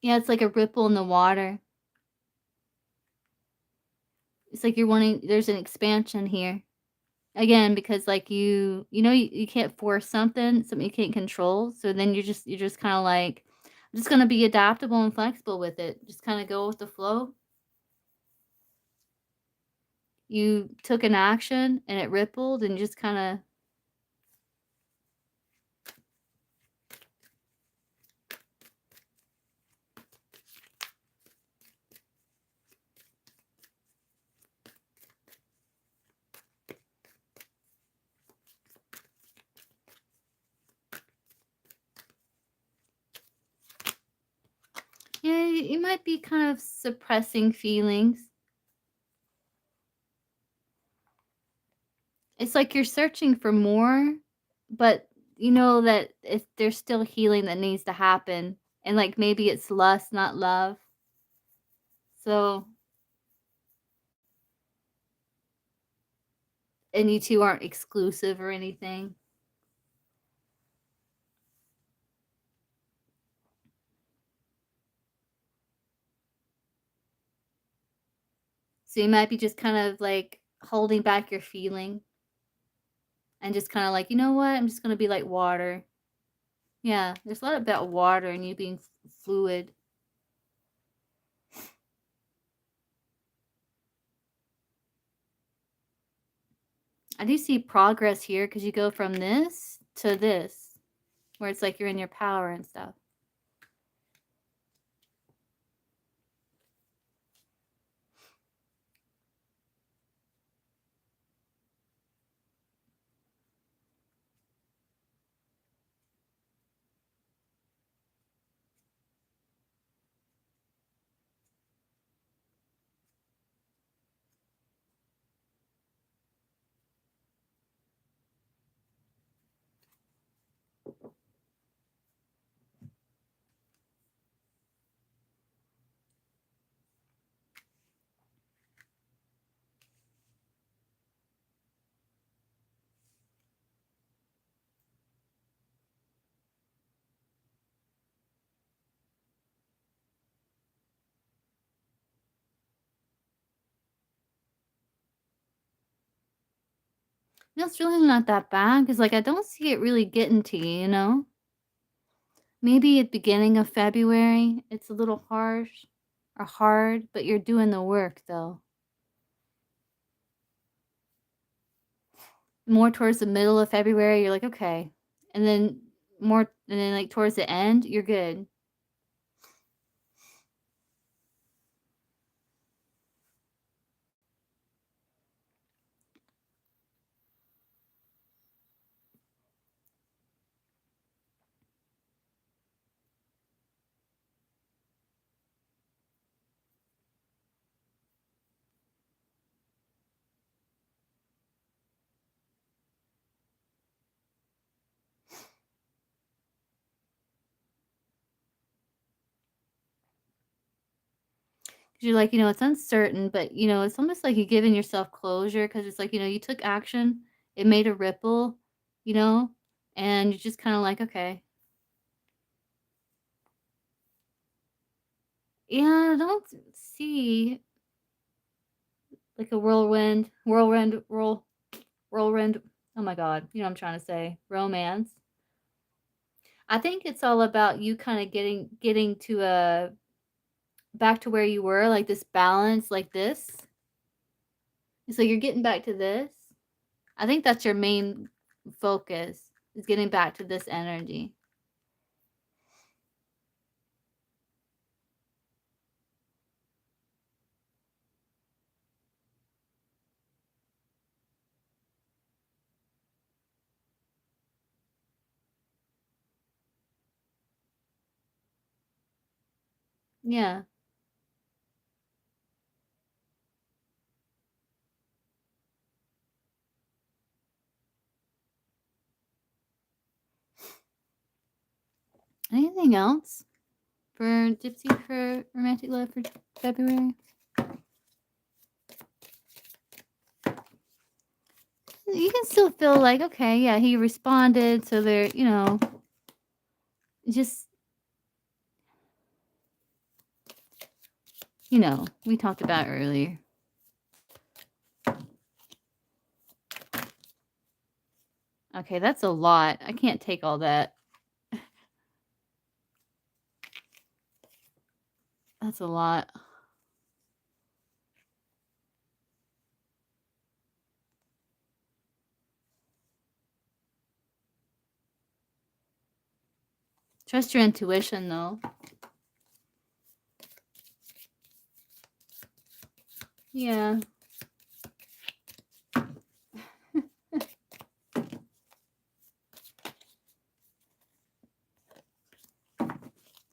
Yeah, it's like a ripple in the water. It's like you're wanting, there's an expansion here. Again, because like you can't force something you can't control. So then you're just kind of like, I'm just gonna be adaptable and flexible with it. Just kind of go with the flow. You took an action and it rippled and just kind of, yeah, you might be kind of suppressing feelings. It's like you're searching for more, but you know that if there's still healing that needs to happen, and like maybe it's lust, not love. So, and you two aren't exclusive or anything. So you might be just kind of like holding back your feeling and just kind of like, you know what? I'm just going to be like water. Yeah, there's a lot about water and you being fluid. I do see progress here because you go from this to this, where it's like you're in your power and stuff. No, it's really not that bad because, like, I don't see it really getting to you, you know? Maybe at beginning of February, it's a little harsh or hard, but you're doing the work, though. More towards the middle of February, you're like, "Okay." And then like, towards the end, you're good. You're like, it's uncertain, but, it's almost like you're giving yourself closure because it's like, you took action, it made a ripple, you know, and you're just kind of like, okay. Yeah, I don't see like a whirlwind. Oh my God, you know what I'm trying to say? Romance. I think it's all about you kind of getting to a back to where you were, like this balance, like this. So you're getting back to this. I think that's your main focus is getting back to this energy. Yeah. Anything else for Gypsy for romantic love for February? You can still feel like, okay, yeah, he responded, so they're, just, we talked about earlier. Okay, that's a lot. I can't take all that. That's a lot. Trust your intuition, though. Yeah.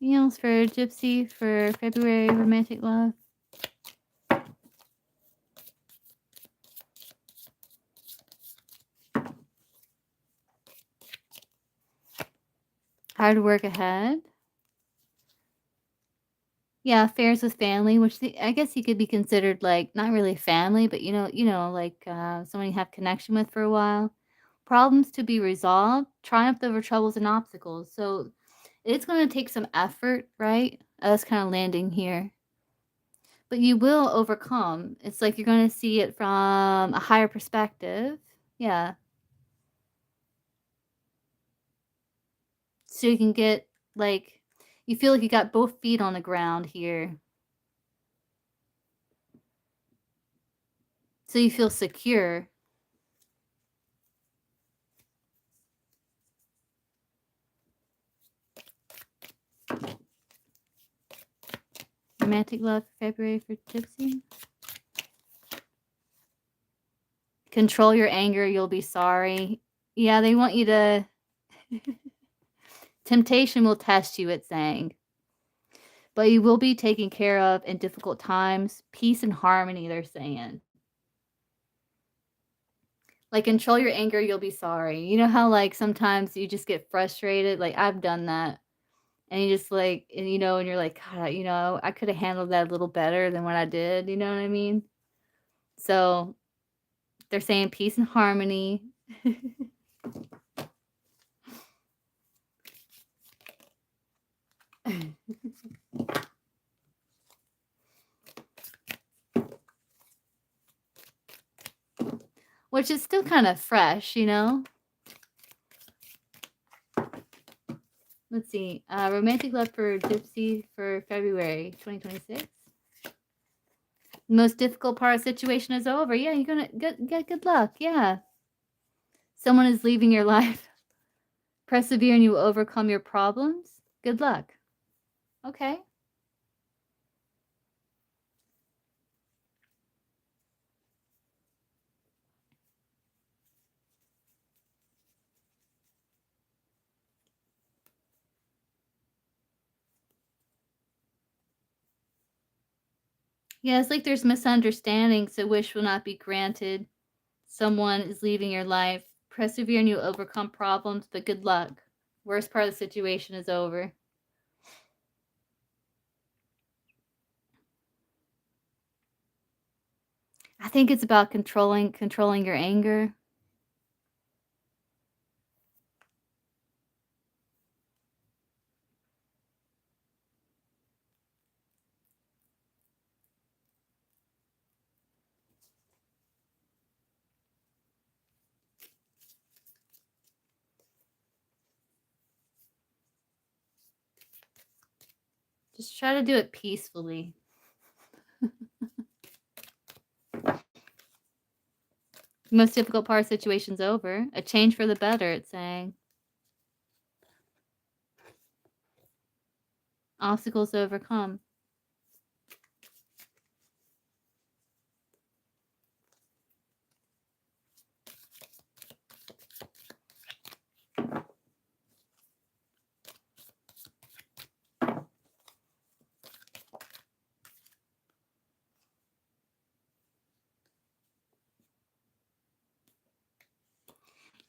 Anything else for Gypsy for February romantic love? Hard work ahead. Yeah, affairs with family, which I guess you could be considered like not really family, but like someone you have connection with for a while. Problems to be resolved, triumph over troubles and obstacles. So it's going to take some effort, right? Us kind of landing here. But you will overcome. It's like you're going to see it from a higher perspective. Yeah. So you can get like, you feel like you got both feet on the ground here. So you feel secure. Romantic love February for Gypsy. Control your anger, you'll be sorry. Yeah, they want you to. Temptation will test you, it's saying. But you will be taken care of in difficult times. Peace and harmony, they're saying. Like, control your anger, you'll be sorry. You know how, like, sometimes you just get frustrated? Like, I've done that. And you just, like, and you're like, God, I could have handled that a little better than what I did. You know what I mean? So, they're saying peace and harmony. Which is still kind of fresh, Let's see. Romantic love for Gypsy for February 2026. The most difficult part of the situation is over. Yeah, you're gonna get good luck. Yeah. Someone is leaving your life. Persevere and you will overcome your problems. Good luck. Okay. Yeah, it's like there's misunderstanding, so wish will not be granted. Someone is leaving your life. Persevere and you will overcome problems, but good luck. Worst part of the situation is over. I think it's about controlling your anger. Just try to do it peacefully. The most difficult part of the situation's over. A change for the better, it's saying. Obstacles to overcome.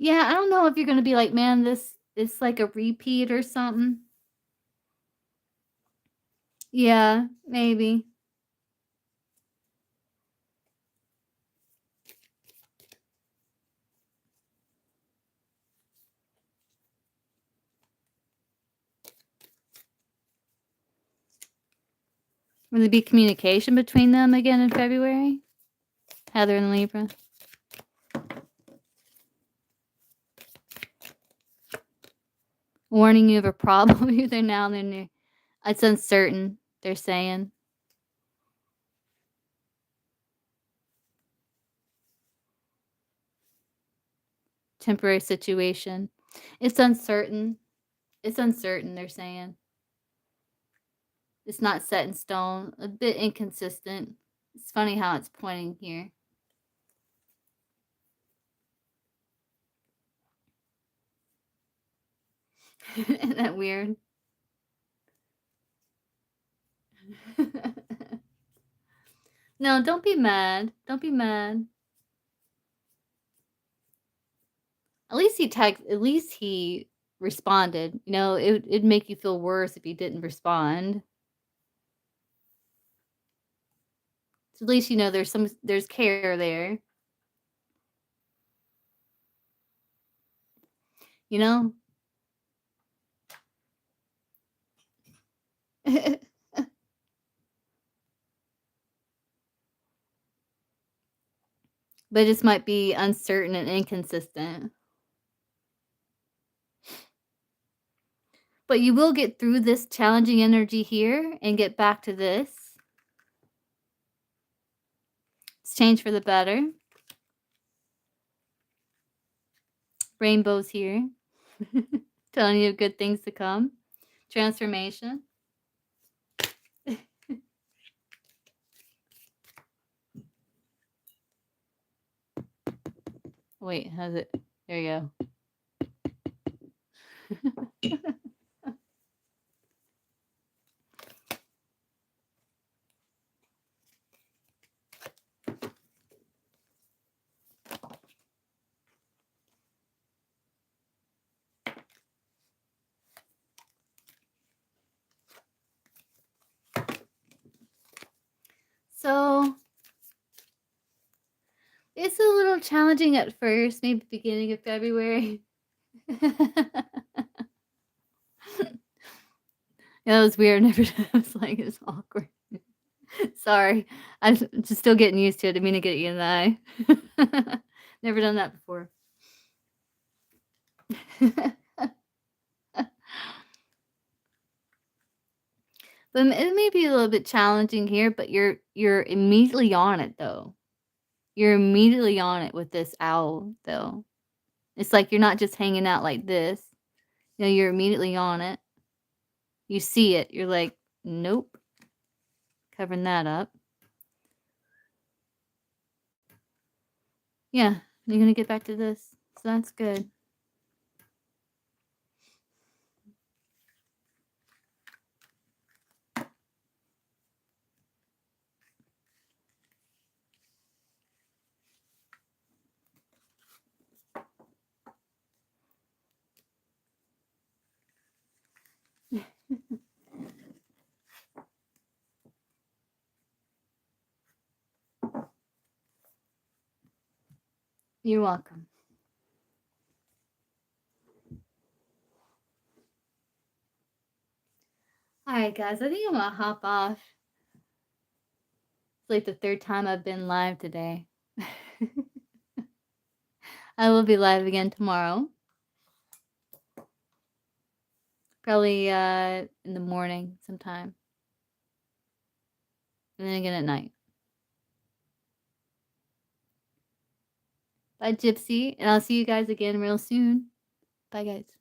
Yeah, I don't know if you're gonna be like, man, this it's like a repeat or something. Yeah, maybe. Will there be communication between them again in February? Heather and Libra. Warning you of a problem either now and then. It's uncertain, they're saying. Temporary situation. It's uncertain. It's uncertain, they're saying. It's not set in stone. A bit inconsistent. It's funny how it's pointing here. Isn't that weird? No, don't be mad. Don't be mad. At least he responded. You know, it'd make you feel worse if he didn't respond. So at least you know there's care there. You know? But it just might be uncertain and inconsistent. But you will get through this challenging energy here and get back to this. It's change for the better. Rainbows here. Telling you good things to come. Transformation. Wait, how's it? There you go. So it's a little challenging at first, maybe beginning of February. Yeah, that was weird. Never I was like, it's awkward. Sorry. I'm just still getting used to it. I didn't mean to get you in the eye. Never done that before. But it may be a little bit challenging here, but you're immediately on it though. You're immediately on it with this owl though. It's like you're not just hanging out like this. You know, you're immediately on it. You see it. You're like, nope. Covering that up. Yeah, you're gonna get back to this. So that's good. You're welcome. Alright, guys, I think I'm gonna hop off. It's like the third time I've been live today. I will be live again tomorrow. Probably in the morning sometime. And then again at night. Bye, Gypsy. And I'll see you guys again real soon. Bye, guys.